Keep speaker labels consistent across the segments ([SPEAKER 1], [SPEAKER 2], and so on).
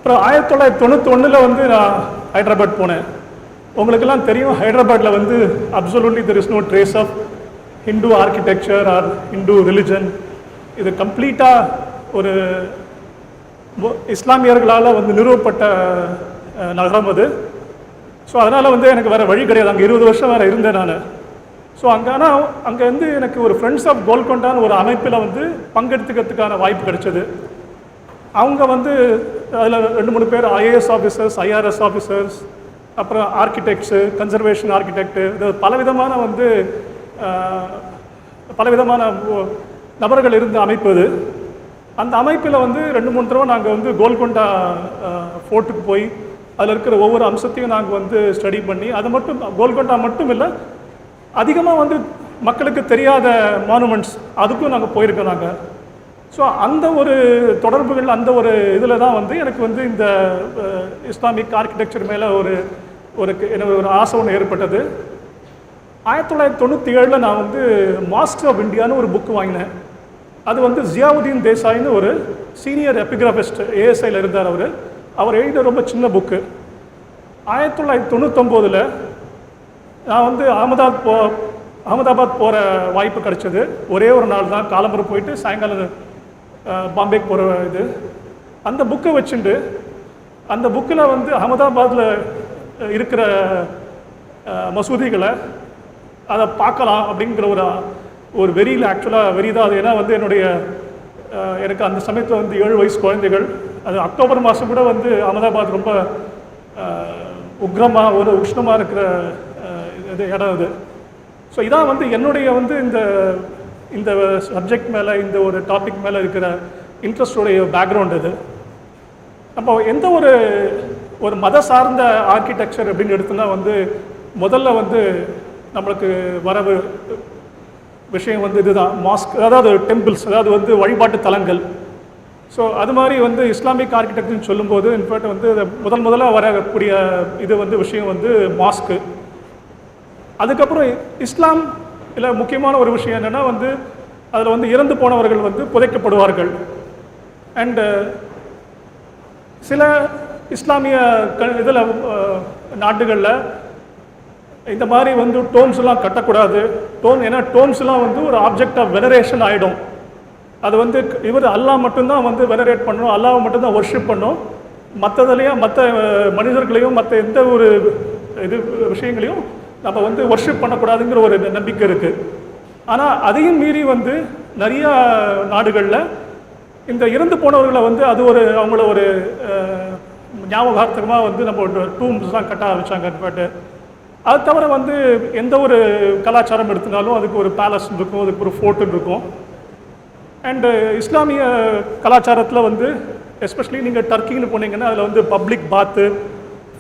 [SPEAKER 1] அப்புறம் 1991 வந்து நான் ஹைதராபாத் போனேன். உங்களுக்கெல்லாம் தெரியும், ஹைதராபாத்தில் வந்து absolutely there is no trace of Hindu architecture or Hindu religion. இது கம்ப்ளீட்டாக ஒரு இஸ்லாமியர்களால் வந்து நிறுவப்பட்ட நகரம் அது. ஸோ அதனால் வந்து எனக்கு வேறு வழி கிடையாது. அங்கே 20 வருஷம் வேறு இருந்தேன் நான். ஸோ ஆனால் அங்கே வந்து எனக்கு ஒரு ஃப்ரெண்ட்ஸ் ஆஃப் கோல்கொண்டான்னு ஒரு அமைப்பில் வந்து பங்கெடுத்துக்கிறதுக்கான வாய்ப்பு கிடைச்சது. அவங்க வந்து அதில் 2-3 பேர் IAS ஆஃபீஸர்ஸ், IRS ஆஃபீஸர்ஸ், அப்புறம் ஆர்கிடெக்ட்ஸு, கன்சர்வேஷன் ஆர்கிடெக்டு, இது பலவிதமான வந்து பலவிதமான நபர்கள் இருந்த அமைப்பு அது. அந்த அமைப்பில் வந்து 2-3 தடவை நாங்கள் வந்து கோல்கொண்டா ஃபோர்ட்டுக்கு போய் அதில் இருக்கிற ஒவ்வொரு அம்சத்தையும் நாங்கள் வந்து ஸ்டடி பண்ணி, அது மட்டும் கோல்கொண்டா மட்டும் இல்லை, அதிகமாக வந்து மக்களுக்கு தெரியாத மானுமெண்ட்ஸ் அதுக்கும் நாங்கள் போயிருக்கோம் நாங்கள். ஸோ அந்த ஒரு தொடர்புகள், அந்த ஒரு இதில் தான் வந்து எனக்கு வந்து இந்த இஸ்லாமிக் ஆர்கிடெக்சர் மேலே எனக்கு ஒரு ஆசை ஒன்று ஏற்பட்டது. 1997 நான் வந்து மாஸ்டர் ஆஃப் இந்தியான்னு ஒரு புக்கு வாங்கினேன். அது வந்து ஜியாவுதீன் தேசாயின்னு ஒரு சீனியர் எபிகிராஃபிஸ்ட் ASIயில் இருந்தார். அவர் எழுதின ரொம்ப சின்ன புக்கு. 1999 நான் வந்து அகமதாபாத் போகிற வாய்ப்பு கிடைச்சது. ஒரே ஒரு நாள் தான், காலம்பரம் போயிட்டு சாயங்காலம் பாம்பேக்கு போகிற இது. அந்த புக்கை வச்சுட்டு அந்த புக்கில் வந்து அகமதாபாத்தில் இருக்கிற மசூதிகளை அதை பார்க்கலாம் அப்படிங்கிற ஒரு வெறியில், ஆக்சுவலாக வெறி தான் அது. ஏன்னா வந்து எனக்கு அந்த சமயத்தில் வந்து 7 வயசு குழந்தைகள். அது அக்டோபர் மாதம் கூட வந்து அகமதாபாத் ரொம்ப உக்ரமாக ஒரு உஷ்ணமாக இருக்கிற இடம் அது. ஸோ இதான் வந்து என்னுடைய வந்து இந்த சப்ஜெக்ட் மேலே, இந்த ஒரு டாபிக் மேலே இருக்கிற இன்ட்ரெஸ்டோடைய பேக்ரவுண்ட் இது. நம்ம எந்த ஒரு மத சார்ந்த ஆர்கிடெக்சர் அப்படின்னு எடுத்தோன்னா வந்து முதல்ல வந்து நம்மளுக்கு வர விஷயம் வந்து இதுதான், மாஸ்க், அதாவது டெம்பிள்ஸ், அதாவது வந்து வழிபாட்டு தலங்கள். ஸோ அது மாதிரி வந்து இஸ்லாமிக் ஆர்கிடெக்சர்னு சொல்லும்போது இன்ஃபேக்ட் வந்து முதல்ல வரக்கூடிய இது வந்து விஷயம் வந்து மாஸ்க்கு. அதுக்கப்புறம் இஸ்லாம் இல்லை முக்கியமான ஒரு விஷயம் என்னென்னா வந்து அதில் வந்து இறந்து போனவர்கள் வந்து புதைக்கப்படுவார்கள். அண்டு சில இஸ்லாமிய இதில் நாடுகளில் இந்த மாதிரி வந்து டோம்ஸ்லாம் கட்டக்கூடாது. ஏன்னா டோம்ஸ்லாம் வந்து ஒரு ஆப்ஜெக்ட் ஆஃப் வெனரேஷன் ஆகிடும். அது வந்து அல்லாஹ் மட்டும்தான் வந்து வெனரேட் பண்ணணும், அல்லாஹ் மட்டும்தான் ஒர்ஷிப் பண்ணணும். மற்றதுலேயும் மற்ற மனிதர்களையும் மற்ற எந்த ஒரு விஷயங்களையும் நம்ம வந்து ஒர்ஷிப் பண்ணக்கூடாதுங்கிற ஒரு நம்பிக்கை இருக்குது. ஆனால் அதையும் மீறி வந்து நிறையா நாடுகளில் இந்த இறந்து போனவர்களை வந்து அது அவங்கள ஒரு ஞாபகார்த்தமாக வந்து நம்ம டூம்ஸ்லாம் கட்ட ஆரம்பித்தாங்க. பட் அது தவிர வந்து எந்த ஒரு கலாச்சாரம் எடுத்தினாலும் அதுக்கு ஒரு பேலஸ் இருக்கும், அதுக்கு ஒரு ஃபோர்ட்டு இருக்கும். அண்டு இஸ்லாமிய கலாச்சாரத்தில் வந்து எஸ்பெஷலி நீங்கள் டர்க்கின்னு போனீங்கன்னா அதில் வந்து பப்ளிக் பாத்து,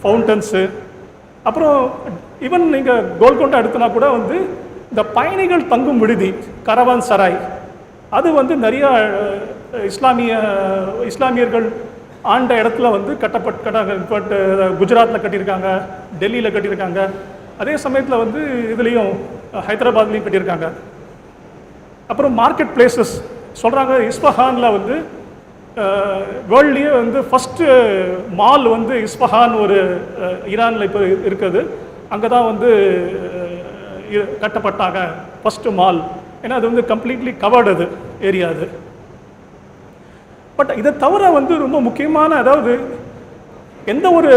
[SPEAKER 1] ஃபவுண்டன்ஸு, அப்புறம் ஈவன் நீங்கள் கோல்கொண்டா எடுத்தனா கூட வந்து இந்த பயணிகள் தங்கும் விடுதி, கரவான் சராய், அது வந்து நிறையா இஸ்லாமியர்கள் ஆண்ட இடத்துல வந்து கட்டப்பட்டு குஜராத்தில் கட்டியிருக்காங்க, டெல்லியில் கட்டியிருக்காங்க. அதே சமயத்தில் வந்து இதுலேயும் ஹைதராபாத்லேயும் கட்டியிருக்காங்க. அப்புறம் மார்க்கெட் பிளேசஸ் சொல்கிறாங்க. இஸ்ஃபஹானில் வந்து வேர்ல்ட்லேயே வந்து ஃபஸ்ட்டு மால் வந்து இஸ்ஃபஹான் ஒரு ஈரானில் இப்போ இருக்குது. அங்கே தான் வந்து கட்டப்பட்டாங்க ஃபஸ்ட்டு மால். ஏன்னா அது வந்து கம்ப்ளீட்லி கவர்டு அது ஏரியா அது. பட் இதை தவிர வந்து ரொம்ப முக்கியமான, அதாவது எந்த ஒரு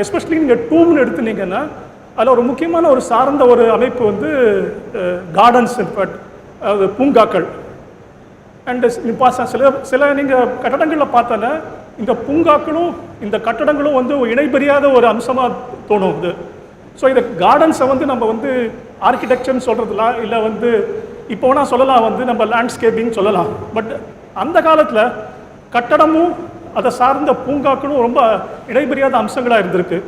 [SPEAKER 1] எஸ்பெஷலி நீங்கள் டூம்னு எடுத்துனீங்கன்னா அதில் ஒரு முக்கியமான ஒரு சார்ந்த ஒரு அமைப்பு வந்து கார்டன்ஸ், இன்ஃபேக்ட் அதாவது பூங்காக்கள். அண்டு சில நீங்கள் கட்டடங்களில் பார்த்தோன்னா இந்த பூங்காக்களும் இந்த கட்டடங்களும் வந்து இணைபெரியாத ஒரு அம்சமாக தோணும் இது. ஸோ இந்த கார்டன்ஸை வந்து நம்ம வந்து ஆர்கிடெக்சர்னு சொல்கிறதுலாம் இல்லை, வந்து இப்போ வேணால் சொல்லலாம் வந்து நம்ம லேண்ட்ஸ்கேப்பிங் சொல்லலாம். பட் அந்த காலத்தில் கட்டடமும் அதை சார்ந்த பூங்காக்களும் ரொம்ப இடைபெரியாத அம்சங்களாக இருந்திருக்கு.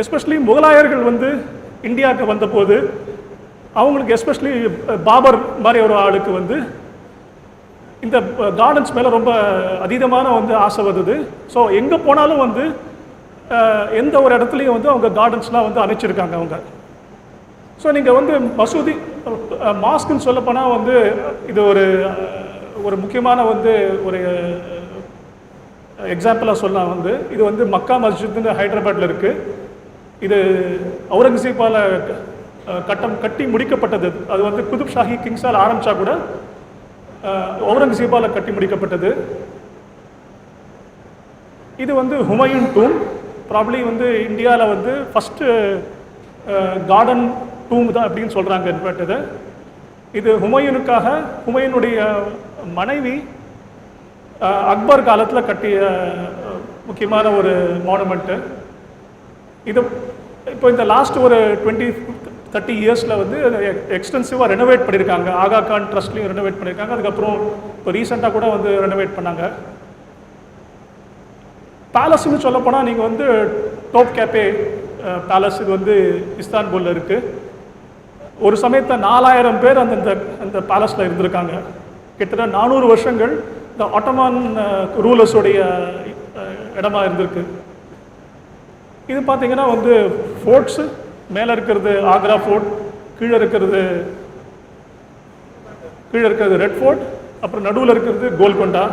[SPEAKER 1] எஸ்பெஷலி முகலாயர்கள் வந்து இந்தியாவுக்கு வந்தபோது அவங்களுக்கு, எஸ்பெஷலி பாபர் மாதிரி ஒரு ஆளுக்கு வந்து இந்த கார்டன்ஸ் மேலே ரொம்ப அதீதமான வந்து ஆசை வருது. ஸோ எங்கே போனாலும் வந்து எந்த ஒரு இடத்துலையும் வந்து அவங்க கார்டன்ஸ்லாம் வந்து அமைச்சிருக்காங்க அவங்க. ஸோ நீங்கள் வந்து மசூதி, மாஸ்க்குன்னு சொல்லப்போனால் வந்து இது ஒரு முக்கியமான வந்து ஒரு எக்ஸாம்பிளாக சொல்லலாம் வந்து இது வந்து மக்கா மஸ்ஜித்னு ஹைதராபாத்தில் இருக்குது. இது அவுரங்கசீப்பால் கட்டி முடிக்கப்பட்டது. அது வந்து குதுப் ஷாஹி கிங்ஸால் ஆரம்பித்தா கூட அவுரங்கசீப்பால் கட்டி முடிக்கப்பட்டது. இது வந்து ஹுமாயூன் டூம். ப்ராப்ளி வந்து இந்தியாவில் வந்து ஃபஸ்ட்டு கார்டன் டூம் தான் அப்படின்னு சொல்கிறாங்க. இன்பேக்ட் இது ஹுமாயூனுக்காக ஹுமாயூனுடைய மனைவி அக்பர் காலத்தில் கட்டிய முக்கியமான ஒரு மானுமெண்ட்டு. இது இப்போ இந்த லாஸ்ட் ஒரு 20-30 இயர்ஸில் வந்து எக்ஸ்டென்சிவாக ரெனோவேட் பண்ணியிருக்காங்க. ஆகா கான் ட்ரஸ்ட்லையும் ரெனோவேட் பண்ணியிருக்காங்க. அதுக்கப்புறம் இப்போ ரீசெண்டாக கூட வந்து ரெனோவேட் பண்ணாங்க. பேலஸ்ன்னு சொல்லப்போனால் நீங்கள் வந்து டோப் கேப்பே பேலஸ், இது வந்து இஸ்தான்புல்ல இருக்குது. ஒரு சமயத்தில் 4000 பேர் அந்த பேலஸில் இருந்திருக்காங்க. கிட்டத்தட்ட 400 வருஷங்கள் இந்த ஆட்டோமான் ரூலர்ஸோடைய இடமா இருந்திருக்கு. இது பார்த்தீங்கன்னா வந்து ஃபோர்ட்ஸு, மேலே இருக்கிறது ஆக்ரா ஃபோர்ட், கீழே இருக்கிறது ரெட் ஃபோர்ட், அப்புறம் நடுவில் இருக்கிறது கோல்கொண்டா.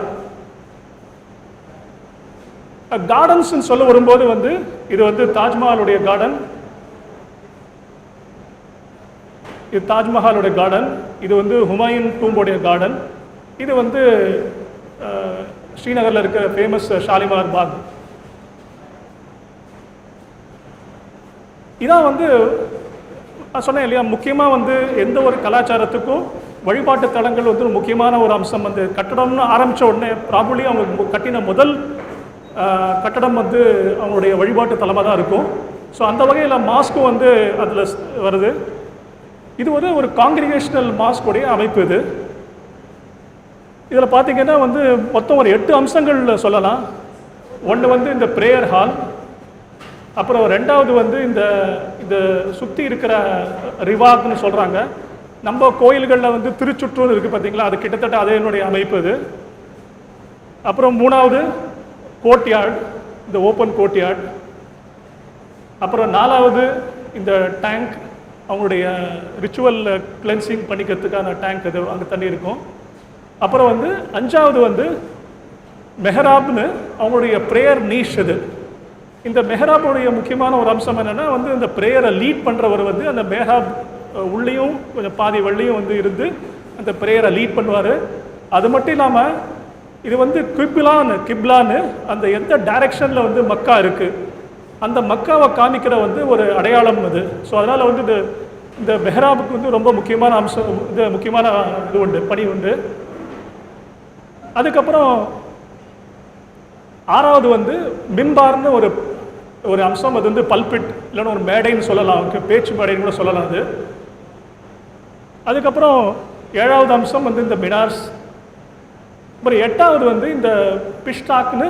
[SPEAKER 1] கார்டன்ஸ்ன்னு சொல்ல வரும்போது வந்து இது வந்து தாஜ்மஹாலுடைய கார்டன். இது தாஜ்மஹாலுடைய கார்டன். இது வந்து ஹுமாயூன் டூம்போடைய கார்டன். இது வந்து ஸ்ரீநகரில் இருக்கிற ஃபேமஸ் ஷாலிமார் பாக். இதான் வந்து சொன்னேன் இல்லையா, முக்கியமாக வந்து எந்த ஒரு கலாச்சாரத்துக்கும் வழிபாட்டு தலங்கள் வந்து ஒரு முக்கியமான ஒரு அம்சம். வந்து கட்டடம்னு ஆரம்பித்த உடனே ப்ராபப்ளி அவங்க கட்டின முதல் கட்டடம் வந்து அவங்களுடைய வழிபாட்டு தலமாக தான் இருக்கும். ஸோ அந்த வகையில் மாஸ்க்கும் வந்து அதில் வருது. இது ஒரு காங்கிரிகேஷனல் மாஸ்க்குடைய அமைப்பு. இது இதில் பார்த்தீங்கன்னா வந்து மொத்தம் ஒரு 8 அம்சங்கள் சொல்லலாம். ஒன்று வந்து இந்த ப்ரேயர் ஹால், அப்புறம் ரெண்டாவது வந்து இந்த சுற்றி இருக்கிற ரிவாக்னு சொல்கிறாங்க. நம்ம கோயில்களில் வந்து திருச்சுற்றூர் இருக்குது பார்த்தீங்களா, அது கிட்டத்தட்ட அதனுடைய அமைப்பு இது. அப்புறம் மூணாவது கோர்ட்யார்டு, இந்த ஓப்பன் கோர்ட்யார்டு. அப்புறம் நாலாவது இந்த டேங்க், அவங்களுடைய ரிச்சுவல் கிளென்சிங் பண்ணிக்கிறதுக்கான டேங்க், அது அங்கே தண்ணி இருக்கும். அப்புறம் வந்து அஞ்சாவது வந்து மெஹராப்னு அவங்களுடைய ப்ரேயர் நீஷ். இது இந்த மெஹராபுடைய முக்கியமான ஒரு அம்சம் என்னென்னா வந்து இந்த ப்ரேயரை லீட் பண்ணுறவர் வந்து அந்த மெஹராப் உள்ளேயும் கொஞ்சம் பாதி வெள்ளையும் வந்து அந்த ப்ரேயரை லீட் பண்ணுவார். அது மட்டும் இல்லாமல் இது வந்து கிப்லான்னு அந்த எந்த டைரக்ஷனில் வந்து மக்கா இருக்குது அந்த மக்காவை காமிக்கிற வந்து ஒரு அடையாளம் அது. ஸோ அதனால் வந்து இந்த மெஹராபுக்கு வந்து ரொம்ப முக்கியமான அம்சம், முக்கியமான இது உண்டு, பணி உண்டு. அதுக்கப்புறம் ஆறாவது வந்து மின்பார்னு ஒரு அம்சம். அது வந்து பல்பிட் இல்லைன்னா ஒரு மேடைன்னு சொல்லலாம், பேச்சு மேடைன்னு கூட சொல்லலாம் அது. அதுக்கப்புறம் ஏழாவது அம்சம் வந்து இந்த மினார்ஸ். அப்புறம் எட்டாவது வந்து இந்த பிஷ்டாக்னு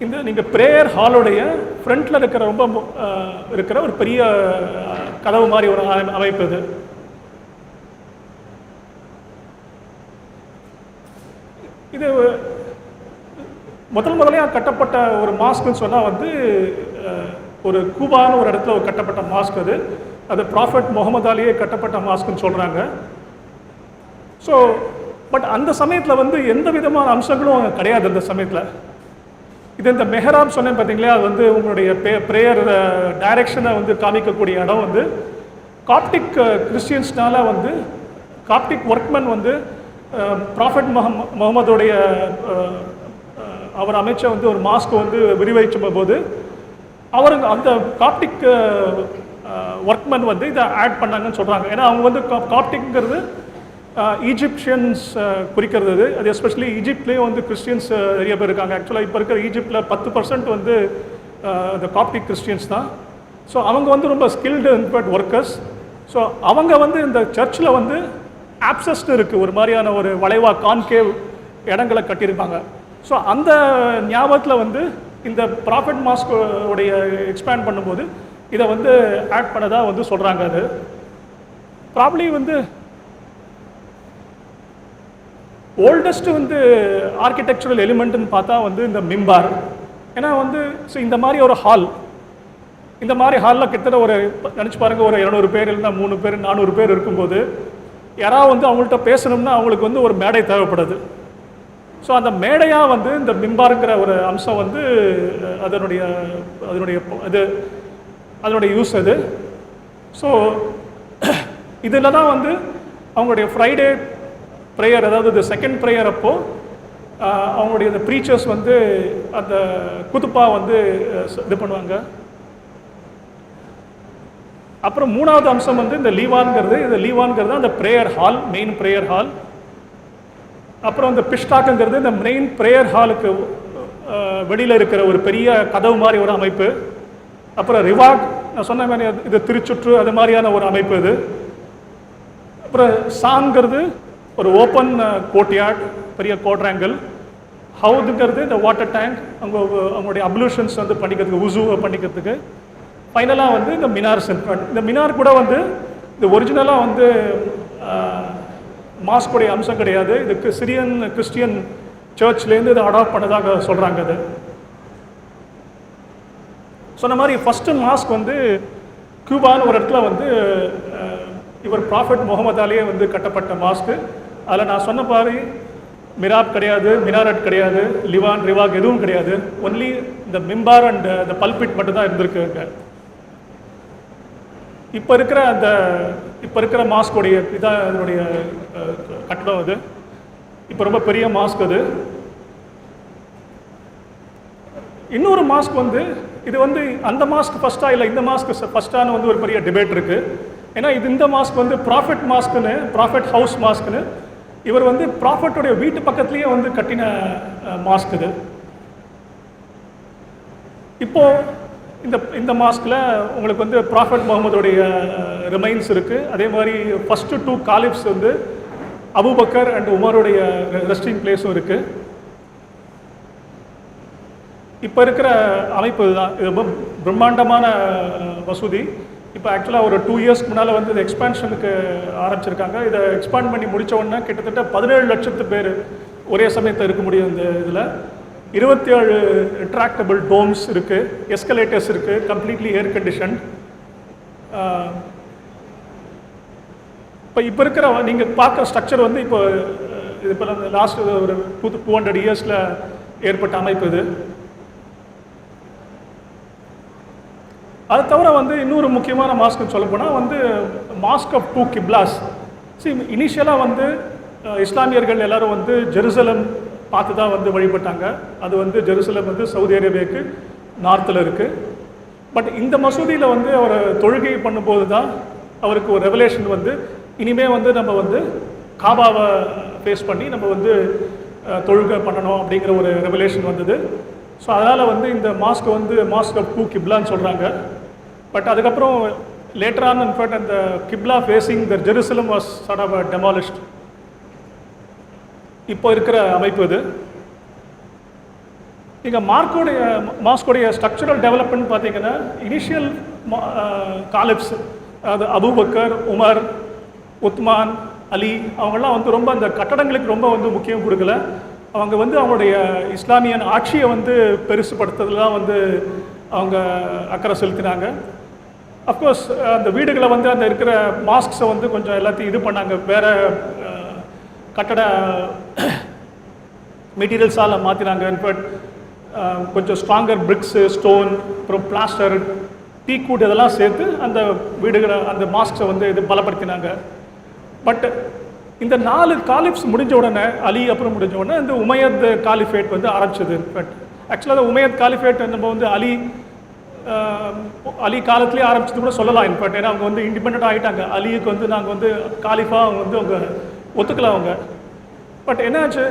[SPEAKER 1] இந்த நீங்கள் ப்ரேயர் ஹாலுடைய ஃப்ரண்ட்டில் இருக்கிற ஒரு பெரிய கதவு மாதிரி ஒரு அமைப்பு. இது முதலையாக கட்டப்பட்ட ஒரு மாஸ்க்னு சொன்னால் வந்து ஒரு கூபான்னு ஒரு இடத்துல கட்டப்பட்ட மாஸ்க். அது ப்ராஃபட் முகமது அலியே கட்டப்பட்ட மாஸ்க்னு சொல்கிறாங்க. ஸோ பட் அந்த சமயத்தில் வந்து எந்த விதமான அம்சங்களும் கிடையாது. அந்த சமயத்தில் இந்த மெஹராப் சொன்னேன் பார்த்தீங்களா, அது வந்து உங்களுடைய ப்ரேயர் டைரக்ஷனை வந்து காமிக்கக்கூடிய இடம் வந்து காப்டிக் கிறிஸ்டியன்ஸ்னால வந்து காப்டிக் ஒர்க்மேன் வந்து ப்ராஃபட் முகமதுடைய அவர் அமைச்ச வந்து ஒரு மாஸ்க் வந்து விரிவகிச்ச போது அவருங்க அந்த காப்டிக் ஒர்க்மேன் வந்து இதை ஆட் பண்ணாங்கன்னு சொல்கிறாங்க. ஏன்னா அவங்க வந்து காப்டிக்ங்கிறது ஈஜிப்சியன்ஸ் குறிக்கிறது. அது எஸ்பெஷலி ஈஜிப்ட்லேயும் வந்து கிறிஸ்டியன்ஸ் நிறைய பேர் இருக்காங்க. ஆக்சுவலாக இப்போ இருக்கிற ஈஜிப்டில் 10% வந்து இந்த காப்டிக் கிறிஸ்டியன்ஸ் தான். ஸோ அவங்க வந்து ரொம்ப ஸ்கில்டு ஒர்க்கர்ஸ். ஸோ அவங்க வந்து இந்த சர்ச்சில் வந்து ஆப்சஸ்ட் இருக்குது, ஒரு மாதிரியான ஒரு வளைவாக கான்கேவ் இடங்களை கட்டியிருப்பாங்க. ஸோ அந்த ஞாபகத்தில் வந்து இந்த ப்ராஃபட் மாஸ்க் உடைய எக்ஸ்பேண்ட் பண்ணும்போது இதை வந்து ஆட் பண்ணதாக வந்து சொல்கிறாங்க. அது ப்ராப்ளி வந்து ஓல்டஸ்ட் வந்து ஆர்கிடெக்சரல் எலிமெண்ட்னு பார்த்தா வந்து இந்த மிம்பார். ஏன்னா வந்து ஸோ இந்த மாதிரி ஒரு ஹால், இந்த மாதிரி ஹாலில் கிட்டத்தட்ட ஒரு நினச்சி பாருங்கள், ஒரு 200 பேர் இல்லைன்னா 3 பேர் 400 பேர் இருக்கும்போது யாராவது வந்து அவங்கள்ட்ட பேசணும்னா அவங்களுக்கு வந்து ஒரு மேடை தேவைப்படுது. ஸோ அந்த மேடையாக வந்து இந்த மிம்பாருங்கிற ஒரு அம்சம் வந்து அதனுடைய அதனுடைய இது அதனுடைய யூஸ் அது. ஸோ இதில் தான் வந்து அவங்களுடைய ஃப்ரைடே ப்ரேயர், அதாவது இந்த செகண்ட் ப்ரேயர் அப்போது அவங்களுடைய இந்த ப்ரீச்சர்ஸ் வந்து அந்த குதுப்பா வந்து இது பண்ணுவாங்க. அப்புறம் மூணாவது அம்சம் வந்து இந்த லீவான்ங்கிறது அந்த prayer hall, main prayer hall. அப்புறம் இந்த பிஷ்டாக்குங்கிறது இந்த மெயின் ப்ரேயர் ஹாலுக்கு வெளியில் இருக்கிற ஒரு பெரிய கதவு மாதிரி ஒரு அமைப்பு. அப்புறம் ரிவாக், நான் சொன்ன மாதிரி இது திருச்சுற்று அது மாதிரியான ஒரு அமைப்பு இது. அப்புறம் சாங்கிறது ஒரு ஓப்பன் கோர்ட்யார்ட், பெரிய குவாட்ராங்கிள். ஹவுதுங்கிறது இந்த வாட்டர் டேங்க், அவங்களுடைய அப்ளூஷன்ஸ் வந்து பண்ணிக்கிறதுக்கு, உசுவை பண்ணிக்கிறதுக்கு. ஃபைனலாக வந்து இந்த மினார் சென்ட்ரல். இந்த மினார் கூட வந்து இது ஒரிஜினலாக வந்து மாஸ்குடைய அம்சம் கிடையாது. இதுக்கு சிரியன் கிறிஸ்டியன் சர்ச்லேருந்து இதை அடாப்ட் பண்ணதாக சொல்கிறாங்க. அது சொன்ன மாதிரி ஃபஸ்ட்டு மாஸ்க் வந்து கியூபான்னு ஒரு இடத்துல வந்து இவர் ப்ராஃபட் முகமது அலியே வந்து கட்டப்பட்ட மாஸ்க்கு. அதில் நான் சொன்ன மாதிரி மிராப் கிடையாது, மினாரட் கிடையாது, ரிவாக் எதுவும் கிடையாது. ஒன்லி இந்த மிம்பார் அண்ட் இந்த பல்பிட் மட்டும்தான் இருந்திருக்கு. இப்போ இருக்கிற மாஸ்கோடைய இதான் அதனுடைய கட்டடம். அது இப்போ ரொம்ப பெரிய மாஸ்க். அது இன்னொரு மாஸ்க் வந்து இது வந்து அந்த மாஸ்க் ஃபஸ்ட்டா இல்லை இந்த மாஸ்க் ஃபஸ்ட்டான வந்து ஒரு பெரிய டிபேட் இருக்குது. ஏன்னா இந்த மாஸ்க் வந்து ப்ராஃபட் மாஸ்க்குன்னு, ப்ராஃபட் ஹவுஸ் மாஸ்க்குன்னு, இவர் வந்து ப்ராஃபட்டுடைய வீட்டு பக்கத்துலேயே வந்து கட்டின மாஸ்க் இது. இப்போது இந்த மாஸ்கில் உங்களுக்கு வந்து ப்ராஃபட் முகமதுடைய ரிமைன்ஸ் இருக்குது. அதே மாதிரி ஃபஸ்ட்டு 2 காலிஃப்ஸ் வந்து அபூபக்கர் அண்ட் உமருடைய ரெஸ்டிங் பிளேஸும் இருக்குது. இப்போ இருக்கிற அமைப்பு இதுதான். இது ரொம்ப பிரம்மாண்டமான மசூதி. இப்போ ஆக்சுவலாக ஒரு 2 இயர்ஸ்க்கு முன்னால் வந்து இது எக்ஸ்பான்ஷனுக்கு ஆரம்பிச்சிருக்காங்க. இதை எக்ஸ்பாண்ட் பண்ணி முடித்த உடனே கிட்டத்தட்ட 17 லட்சத்து பேர் ஒரே சமயத்தில் இருக்க முடியும். இந்த இதில் 27 ரிட்ராக்டபிள் டோம்ஸ் இருக்குது, எஸ்கலேட்டர்ஸ் இருக்குது, கம்ப்ளீட்லி ஏர் கண்டிஷன். இப்போ இருக்கிற நீங்கள் பார்க்குற ஸ்ட்ரக்சர் வந்து இப்போ லாஸ்ட் ஒரு 200 இயர்ஸில் ஏற்பட்ட அமைப்பு இது. அது தவிர வந்து இன்னொரு முக்கியமான மாஸ்க்குன்னு சொல்லப்போனால் வந்து மாஸ்க் ஆஃப் 2 கிப்லாஸ். இனிஷியலாக வந்து இஸ்லாமியர்கள் எல்லாரும் வந்து ஜெருசலம் பார்த்து தான் வந்து வழிபட்டாங்க. அது வந்து ஜெருசலம் வந்து சவுதி அரேபியாவுக்கு நார்த்தில் இருக்குது. பட் இந்த மசூதியில் வந்து அவர் தொழுகை பண்ணும்போது தான் அவருக்கு ஒரு ரெவலேஷன் வந்து இனிமேல் வந்து நம்ம வந்து காபாவை ஃபேஸ் பண்ணி நம்ம வந்து தொழுகை பண்ணணும் அப்படிங்கிற ஒரு ரெவலேஷன் வந்தது. ஸோ அதனால் வந்து இந்த மாஸ்க் வந்து மாஸ்க் ஆஃப் 2 கிப்லான்னு சொல்கிறாங்க. பட் அதுக்கப்புறம் லேட்டர் ஆன் இன்ஃபேக்ட் அந்த qibla facing the Jerusalem was sort of demolished. இப்போ இருக்கிற அமைப்பு இது. நீங்கள் மாஸ்கோடைய ஸ்ட்ரக்சரல் டெவலப்மெண்ட் பார்த்தீங்கன்னா இனிஷியல் காலிப்ஸ், அதாவது அபூபக்கர், உமர், உத்மான், அலி, அவங்கெல்லாம் வந்து ரொம்ப அந்த கட்டடங்களுக்கு ரொம்ப வந்து முக்கியம் கொடுக்கல. அவங்க வந்து அவங்களுடைய இஸ்லாமியன் ஆட்சியை வந்து பெருசுப்படுத்துறதுலாம் வந்து அவங்க அக்கறை செலுத்தினாங்க. அஃப்கோர்ஸ் அந்த வீடுகளை வந்து அந்த இருக்கிற மாஸ்க்ஸை வந்து கொஞ்சம் எல்லாத்தையும் இது பண்ணாங்க, வேறு கட்டட மெட்டீரியல்ஸால் மாற்றினாங்க. இன்ஃபேக்ட் கொஞ்சம் ஸ்ட்ராங்கர் பிரிக்ஸு, ஸ்டோன், அப்புறம் பிளாஸ்டர், டீக்கூட் இதெல்லாம் சேர்த்து அந்த வீடுகளை அந்த மாஸ்க்ஸை வந்து இது பலப்படுத்தினாங்க. பட் இந்த 4 காலிஃப்ஸ் முடிஞ்ச உடனே, அலி அப்புறம் முடிஞ்ச உடனே இந்த உமையத் காலிஃபேட் வந்து ஆரம்பிச்சது. இன்ஃபேக்ட் ஆக்சுவலாக உமையத் காலிஃபேட் நம்ம வந்து அலி காலத்துலேயே ஆரம்பிச்சது கூட சொல்லலாம். இன்ஃபேக்ட் ஏன்னா அவங்க வந்து இண்டிபெண்ட் ஆகிட்டாங்க. அலிக்கு வந்து நாங்கள் வந்து காலிஃபாக அவங்க வந்து அவங்க ஒத்துக்கலாம் அவங்க. பட் என்னாச்சு,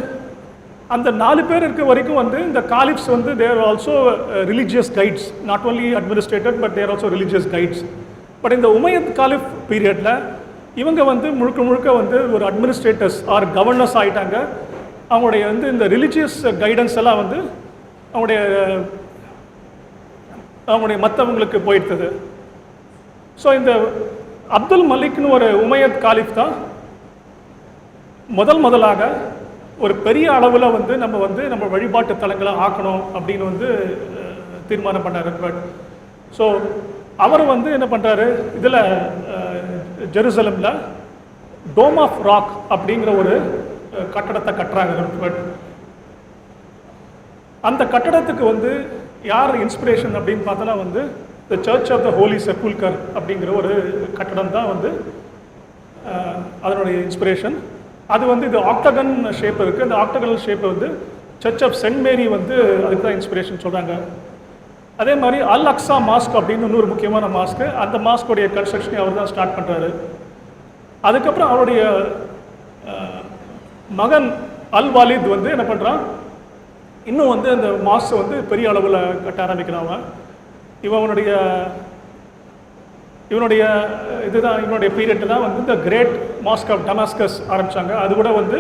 [SPEAKER 1] அந்த 4 பேர் இருக்க வரைக்கும் வந்து இந்த காலிஃப்ஸ் வந்து they're also religious guides, not only administrator but they're also religious guides. But இந்த உமையத் காலிஃப் பீரியடில் இவங்க வந்து முழுக்க வந்து ஒரு அட்மினிஸ்ட்ரேட்டர்ஸ் ஆர் கவர்னர்ஸ் ஆகிட்டாங்க. அவங்களுடைய வந்து இந்த ரிலீஜியஸ் கைடன்ஸ் எல்லாம் வந்து அவங்களுடைய மற்றவங்களுக்கு போயிடுது. ஸோ இந்த அப்துல் மலிக்னு ஒரு உமையத் காலிஃப் தான் முதலாக ஒரு பெரிய அளவில் வந்து நம்ம வழிபாட்டு தலங்களை ஆக்கணும் அப்படின்னு வந்து தீர்மானம் பண்ணார். பட் ஸோ அவர் வந்து என்ன பண்ணுறாரு, இதில் ஜெருசலமில் டோம் ஆஃப் ராக் அப்படிங்கிற ஒரு கட்டடத்தை கட்டுறாங்க. பட் அந்த கட்டடத்துக்கு வந்து யார் இன்ஸ்பிரேஷன் அப்படின்னு பார்த்தோன்னா வந்து the church of the holy sepulchre அப்படிங்கிற ஒரு கட்டடம் தான் வந்து அதனுடைய இன்ஸ்பிரேஷன். அது வந்து இது ஆக்டகன் ஷேப் இருக்குது. அந்த ஆக்டகன் ஷேப்பை வந்து சர்ச் ஆஃப் சென்ட் மேரி வந்து அதுக்கு தான் இன்ஸ்பிரேஷன் சொல்கிறாங்க. அதே மாதிரி அல் அக்ஸா மாஸ்க் அப்படின்னு இன்னொரு முக்கியமான மாஸ்க்கு, அந்த மாஸ்கோடைய கன்ஸ்ட்ரக்ஷனை அவர் தான் ஸ்டார்ட் பண்ணுறாரு. அதுக்கப்புறம் அவருடைய மகன் அல் வாலித் வந்து என்ன பண்ணுறான், இன்னும் வந்து அந்த மாஸ்க் வந்து பெரிய அளவில் கட்ட ஆரம்பிக்கிறான். இவனுடைய இவனுடைய பீரியட் தான் வந்து இந்த கிரேட் மாஸ்க் ஆஃப் டமாஸ்கஸ் ஆரம்பித்தாங்க. அது கூட வந்து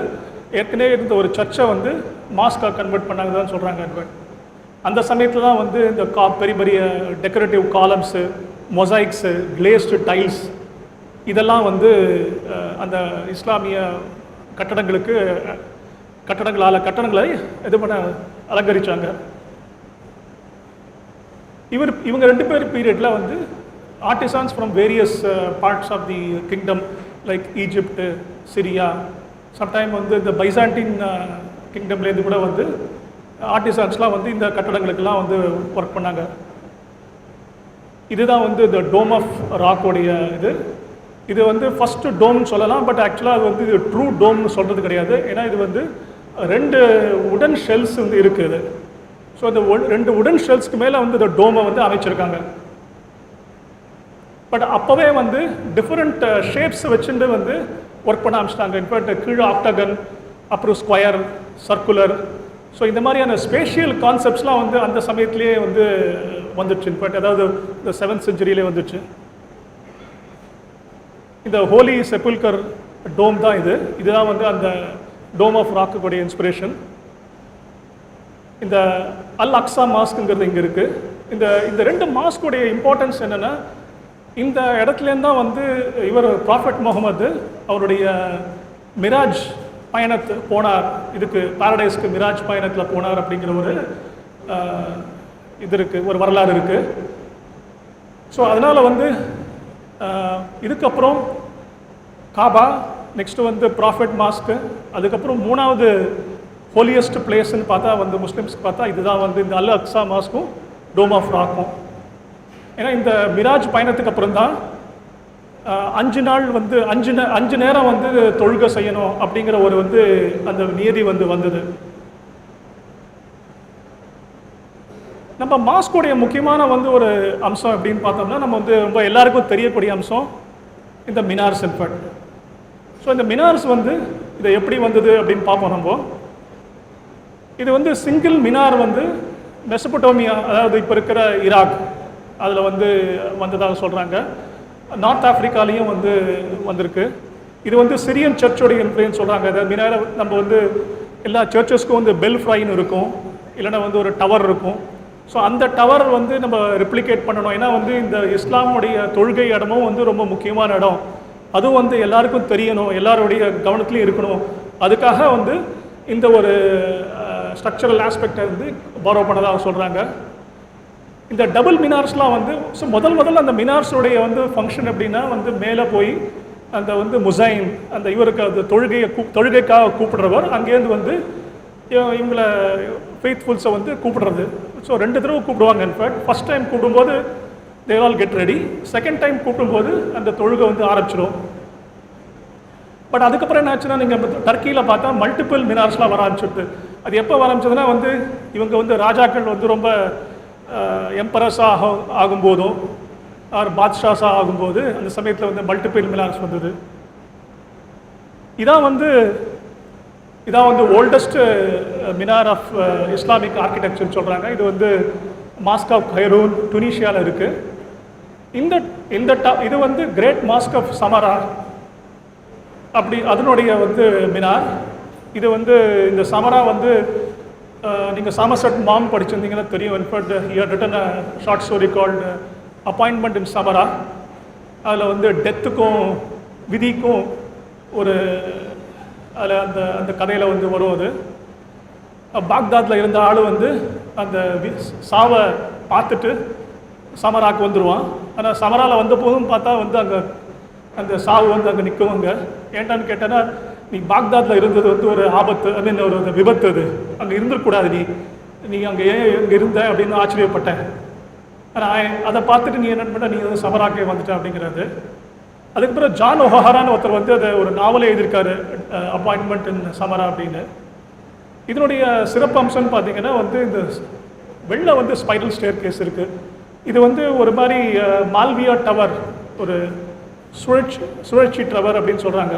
[SPEAKER 1] ஏற்கனவே இருந்த ஒரு சர்ச்சை வந்து மாஸ்காக கன்வெர்ட் பண்ணாங்க தான் சொல்கிறாங்க. அந்த சமயத்தில் தான் வந்து இந்த பெரிய பெரிய டெக்கரேட்டிவ் காலம்ஸு, மொசைக்ஸு, கிளேஸ்டு டைல்ஸ் இதெல்லாம் வந்து அந்த இஸ்லாமிய கட்டடங்களை இது பண்ண அலங்கரித்தாங்க. இவங்க 2 பேர் பீரியடில் வந்து artisans from various parts of the kingdom like Egypt, Syria, sometime வந்து இந்த பைசாண்டின் கிங்டம்லேருந்து கூட வந்து ஆர்டிசான்ஸ்லாம் வந்து இந்த கட்டடங்களுக்கெல்லாம் வந்து ஒர்க் பண்ணாங்க. இதுதான் வந்து இந்த டோம் ஆஃப் ராக்கோடைய இது வந்து ஃபஸ்ட்டு டோம்னு சொல்லலாம். பட் ஆக்சுவலாக அது வந்து இது ட்ரூ டோம்னு சொல்கிறது கிடையாது. ஏன்னா இது வந்து 2 உடன் ஷெல்ஸ் வந்து இருக்குது. ஸோ அந்த 2 உடன் ஷெல்ஸ்க்கு மேலே வந்து இந்த டோமை வந்து அமைச்சிருக்காங்க. பட் அப்போவே வந்து டிஃப்ரெண்ட் ஷேப்ஸ் வச்சுட்டு வந்து ஒர்க் பண்ண ஆரம்பிச்சிட்டாங்க. இன்ஃபேக்ட் கீழே ஆக்டகன், அப்புறம் ஸ்கொயர், சர்க்குலர், ஸோ இந்த மாதிரியான ஸ்பேஷியல் கான்செப்ட்ஸ்லாம் வந்து அந்த சமயத்திலேயே வந்து வந்துடுச்சு. இன்ஃபேக்ட் அதாவது இந்த 7th centuryலே வந்துடுச்சு. இந்த ஹோலி செப்புல்கர் டோம் தான் இதுதான் வந்து அந்த டோம் ஆஃப் ராக்குடைய இன்ஸ்பிரேஷன். இந்த அல் அக்ஸா மாஸ்க்குங்கிறது இங்கே இருக்குது. இந்த 2 மாஸ்க்குடைய இம்பார்ட்டன்ஸ் என்னென்னா, இந்த இடத்துலேருந்து தான் வந்து இவர் ப்ராஃபெட் முகமது அவருடைய மிராஜ் பயணத்து போனார். இதுக்கு பாரடைஸ்க்கு மிராஜ் பயணத்தில் போனார் அப்படிங்கிற ஒரு இது இருக்குது, ஒரு வரலாறு இருக்குது. ஸோ அதனால் வந்து இதுக்கப்புறம் காபா, நெக்ஸ்ட்டு வந்து ப்ராஃபெட் மாஸ்க்கு, அதுக்கப்புறம் 3வது ஹோலியஸ்ட் பிளேஸ்ன்னு பார்த்தா வந்து முஸ்லிம்ஸ்க்கு பார்த்தா இதுதான் வந்து இந்த அல் அக்ஸா மாஸ்க்கும் டோம் ஆஃப் ராக்கும். ஏன்னா இந்த மிராஜ் பயணத்துக்கு அப்புறம் தான் 5 நாள் வந்து 5 நேரம் வந்து தொழுகை செய்யணும் அப்படிங்கிற ஒரு வந்து அந்த நியதி வந்து வந்தது. நம்ம மாஸ்கோடைய முக்கியமான வந்து ஒரு அம்சம் அப்படின்னு பார்த்தோம்னா, நம்ம வந்து ரொம்ப எல்லாருக்கும் தெரியக்கூடிய அம்சம் இந்த மினார்ஸ். இன்ஃபேக்ட் ஸோ இந்த மினார்ஸ் வந்து இதை எப்படி வந்தது அப்படின்னு பார்ப்போம். நம்ம இது வந்து சிங்கிள் மினார் வந்து மெசபடோமியா, அதாவது இப்போ இருக்கிற ஈராக், அதில் வந்து வந்ததாக சொல்கிறாங்க. நார்த் ஆஃப்ரிக்காலேயும் வந்து வந்திருக்கு. இது வந்து சிரியன் சர்ச்சோடைய இன்ஃப்ளூயன்ஸ் சொல்கிறாங்க. அதாவது மினார நம்ம வந்து எல்லா சர்ச்சஸ்க்கும் வந்து பெல் ஃப்ரைன்னு இருக்கும், இல்லைன்னா வந்து ஒரு டவர் இருக்கும். ஸோ அந்த டவர் வந்து நம்ம ரெப்ளிகேட் பண்ணணும். ஏன்னா வந்து இந்த இஸ்லாமுடைய தொழுகை இடமும் வந்து ரொம்ப முக்கியமான இடம். அதுவும் வந்து எல்லாருக்கும் தெரியணும், எல்லாருடைய கவனத்துலையும் இருக்கணும். அதுக்காக வந்து இந்த ஒரு ஸ்ட்ரக்சரல் ஆஸ்பெக்டை வந்து பாரோ பண்ணதாக சொல்கிறாங்க. இந்த டபுள் மினார்ஸ்லாம் வந்து ஸோ முதல்ல அந்த மினார்ஸோடைய வந்து ஃபங்க்ஷன் எப்படின்னா வந்து மேலே போய் அந்த வந்து முசைன், அந்த இவருக்கு அந்த தொழுகைக்காக கூப்பிடுறவர் அங்கேருந்து வந்து இவங்களை ஃபெய்த்ஃபுல்ஸை வந்து கூப்பிடுறது. ஸோ 2 தடவை கூப்பிடுவாங்க. இன்ஃபேக்ட் ஃபஸ்ட் டைம் கூப்பிடும்போது they all get ready, second time கூப்பிடும்போது அந்த தொழுகை வந்து ஆரம்பிச்சிடும். பட் அதுக்கப்புறம் என்ன ஆச்சுன்னா, நீங்கள் டர்க்கியில் பார்த்தா மல்டிபிள் மினார்ஸ்லாம் வர ஆரம்பிச்சுட்டு. அது எப்போ ஆரம்பிச்சதுன்னா வந்து இவங்க வந்து ராஜாக்கள் வந்து ரொம்ப எம்பரஸாக ஆகும்போதும் ஆர் பாத்ஷாஸாக ஆகும்போது அந்த சமயத்தில் வந்து மல்டிபிள் மினார்ஸ் வந்தது. இதான் வந்து ஓல்டஸ்ட் மினார் ஆஃப் இஸ்லாமிக் ஆர்கிடெக்சர்னு சொல்கிறாங்க. இது வந்து மாஸ்க் ஆஃப் கைரூன், டுனிஷியாவில் இருக்குது. இது வந்து கிரேட் மாஸ்க் ஆஃப் சமரா அப்படி அதனுடைய வந்து மினார். இது வந்து இந்த சமரா வந்து நீங்கள் சாமர்செட் மாம் படிச்சிருந்தீங்கன்னா தெரியும். In fact he had written a short story called appointment in Samarra. அதில் வந்து டெத்துக்கும் விதிக்கும் ஒரு அதில் அந்த கதையில் வந்து வரும். அது பாக்தாத்தில் இருந்த ஆள் வந்து அந்த சாவை பார்த்துட்டு சமராக்கு வந்துடுவான். ஆனால் சமராவில் வந்த போதும் பார்த்தா வந்து அங்கே அந்த சாவு வந்து அங்கே நிற்குவாங்க. ஏன்டான்னு கேட்டேன்னா, நீ பாக்தாத்தில் இருந்தது வந்து ஒரு ஆபத்து, ஒரு விபத்து, அது அங்கே இருந்துக்கூடாது, நீ நீ அங்கே ஏன் இங்கே இருந்த அப்படின்னு ஆச்சரியப்பட்டேன். ஆனால் அதை பார்த்துட்டு நீ என்ன பண்ண, நீ வந்து சமராக்கே வந்துட்ட அப்படிங்கிறது. அதுக்கு பிறகு ஜான் ஒஹாரான்னு ஒருத்தர் வந்து அதை ஒரு நாவலே எழுதியிருக்காரு, அப்பாயின்மெண்ட் இன் சமரா அப்படின்னு. இதனுடைய சிறப்பு அம்சம்னு பார்த்தீங்கன்னா வந்து இந்த வெளில வந்து ஸ்பைரல் ஸ்டேர் கேஸ் இருக்குது. இது வந்து ஒரு மாதிரி மால்வியா டவர், ஒரு சுழற்சி டவர் அப்படின்னு சொல்கிறாங்க.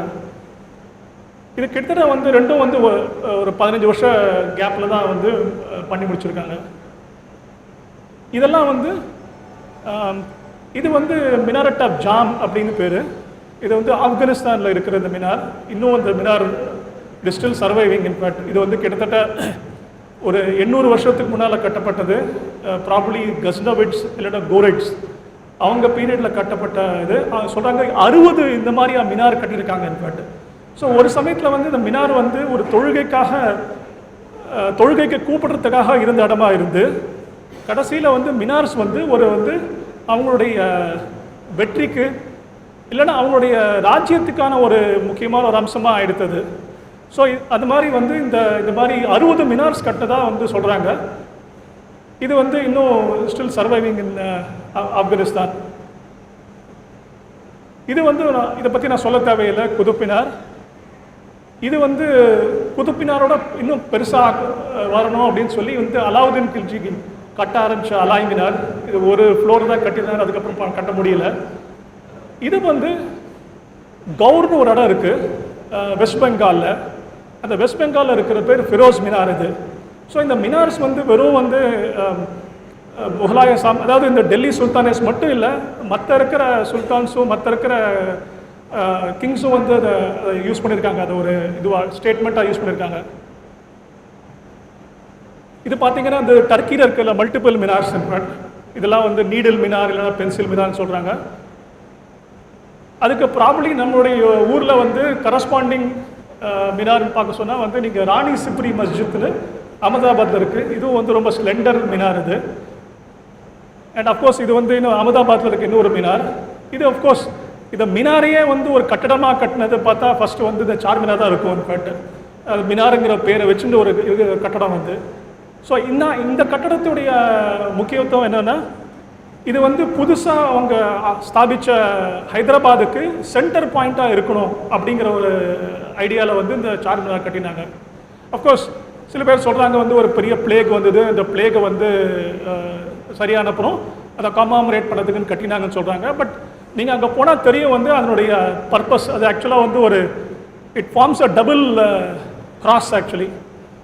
[SPEAKER 1] இது கிட்டத்தட்ட வந்து ரெண்டும் வந்து ஒரு 15 வருஷ கேப்பில் தான் வந்து பண்ணி முடிச்சிருக்காங்க. இதெல்லாம் வந்து இது வந்து மினாரட் ஆஃப் ஜாம் அப்படின்னு பேர். இது வந்து ஆப்கானிஸ்தானில் இருக்கிற இந்த மினார். இன்னும் இந்த மினார் ஸ்டில் சர்வைவிங். இன்ஃபேக்ட் இது வந்து கிட்டத்தட்ட ஒரு 800 வருஷத்துக்கு முன்னால் கட்டப்பட்டது. ப்ராபப்ளி கஸ்னவிட்ஸ் இல்லைன்னா கோரிட்ஸ் அவங்க பீரியடில் கட்டப்பட்ட இது. சொல்கிறாங்க 60 இந்த மாதிரியா மினார் கட்டியிருக்காங்க இன்ஃபேக்ட். ஸோ ஒரு சமயத்தில் வந்து இந்த மினார் வந்து ஒரு தொழுகைக்கு கூப்பிடுறதுக்காக இருந்த இடமா இருந்து கடைசியில் வந்து மினார்ஸ் வந்து அவங்களுடைய வெற்றிக்கு இல்லைன்னா அவங்களுடைய ராஜ்யத்துக்கான ஒரு முக்கியமான ஒரு அம்சமாக எடுத்தது. ஸோ அது மாதிரி வந்து இந்த மாதிரி 60 மினார்ஸ் கட்டதாக வந்து சொல்கிறாங்க. இது வந்து இன்னும் ஸ்டில் சர்வைவிங் இன் ஆப்கானிஸ்தான். இது வந்து இதை பற்றி நான் சொல்ல தேவையில்லை. குதுப்பினார் இது வந்து குதுப்பினாரோட இன்னும் பெருசாக வரணும் அப்படின்னு சொல்லி வந்து அலாவுதீன் கில்ஜி கட்ட ஆரம்பித்த அலாய் மினார். இது ஒரு ஃப்ளோர் தான் கட்டினார், அதுக்கப்புறம் கட்ட முடியல. இது வந்து கவுர்னு ஒரு இடம் இருக்குது வெஸ்ட் பெங்காலில். அந்த வெஸ்ட் பெங்காலில் இருக்கிற பேர் ஃபிரோஸ் மினார் இது. ஸோ இந்த மினார்ஸ் வந்து வெறும் வந்து முகலாய அதாவது இந்த டெல்லி சுல்தானேஸ் மட்டும் இல்லை, மற்ற இருக்கிற சுல்தான்ஸும் மற்ற இருக்கிற கிங்ஸும் வந்து அதை யூஸ் பண்ணியிருக்காங்க. அது ஒரு இதுவாக ஸ்டேட்மெண்ட்டாக யூஸ் பண்ணியிருக்காங்க. இது பார்த்தீங்கன்னா இந்த டர்க்கியில் இருக்கிற மல்டிபிள் மினார்ஸ். இதெல்லாம் வந்து நீடில் மினார் இல்லைன்னா பென்சில் மினார்னு சொல்கிறாங்க. அதுக்கு ப்ராபப்ளி நம்மளுடைய ஊரில் வந்து கரஸ்பாண்டிங் மினார்னு பார்க்க சொன்னால் வந்து நீங்கள் ராணி சிப்ரி மஸ்ஜித்னு அகமதாபாத்தில் இருக்குது. இதுவும் வந்து ரொம்ப ஸ்லெண்டர் மினார் இது. அண்ட் அஃப்கோர்ஸ் இது வந்து இன்னும் அகமதாபாத்தில் இருக்க இன்னொரு மினார். இது அஃப்கோர்ஸ் இந்த மினாரையே வந்து ஒரு கட்டடமாக கட்டினது பார்த்தா ஃபஸ்ட்டு வந்து இந்த சார்மினார் தான் இருக்கும். இன்ஃபேக்ட் அது மினாருங்கிற பேரை வச்சுட்டு ஒரு கட்டடம் வந்து. ஸோ இந்த கட்டடத்துடைய முக்கியத்துவம் என்னென்னா, இது வந்து புதுசாக அவங்க ஸ்தாபித்த ஹைதராபாத்துக்கு சென்டர் பாயிண்ட்டாக இருக்கணும் அப்படிங்கிற ஒரு ஐடியாவில் வந்து இந்த சார்மினார் கட்டினாங்க. அஃப்கோர்ஸ் சில பேர் சொல்கிறாங்க வந்து ஒரு பெரிய பிளேக் வந்தது, இந்த பிளேகை வந்து சரியான அப்புறம் அதை கமாமரேட் பண்ணதுக்குன்னு கட்டினாங்கன்னு சொல்கிறாங்க. பட் நீங்கள் அங்கே போனால் தெரியும் வந்து அதனுடைய பர்பஸ். அது ஆக்சுவலாக வந்து it forms a double cross actually.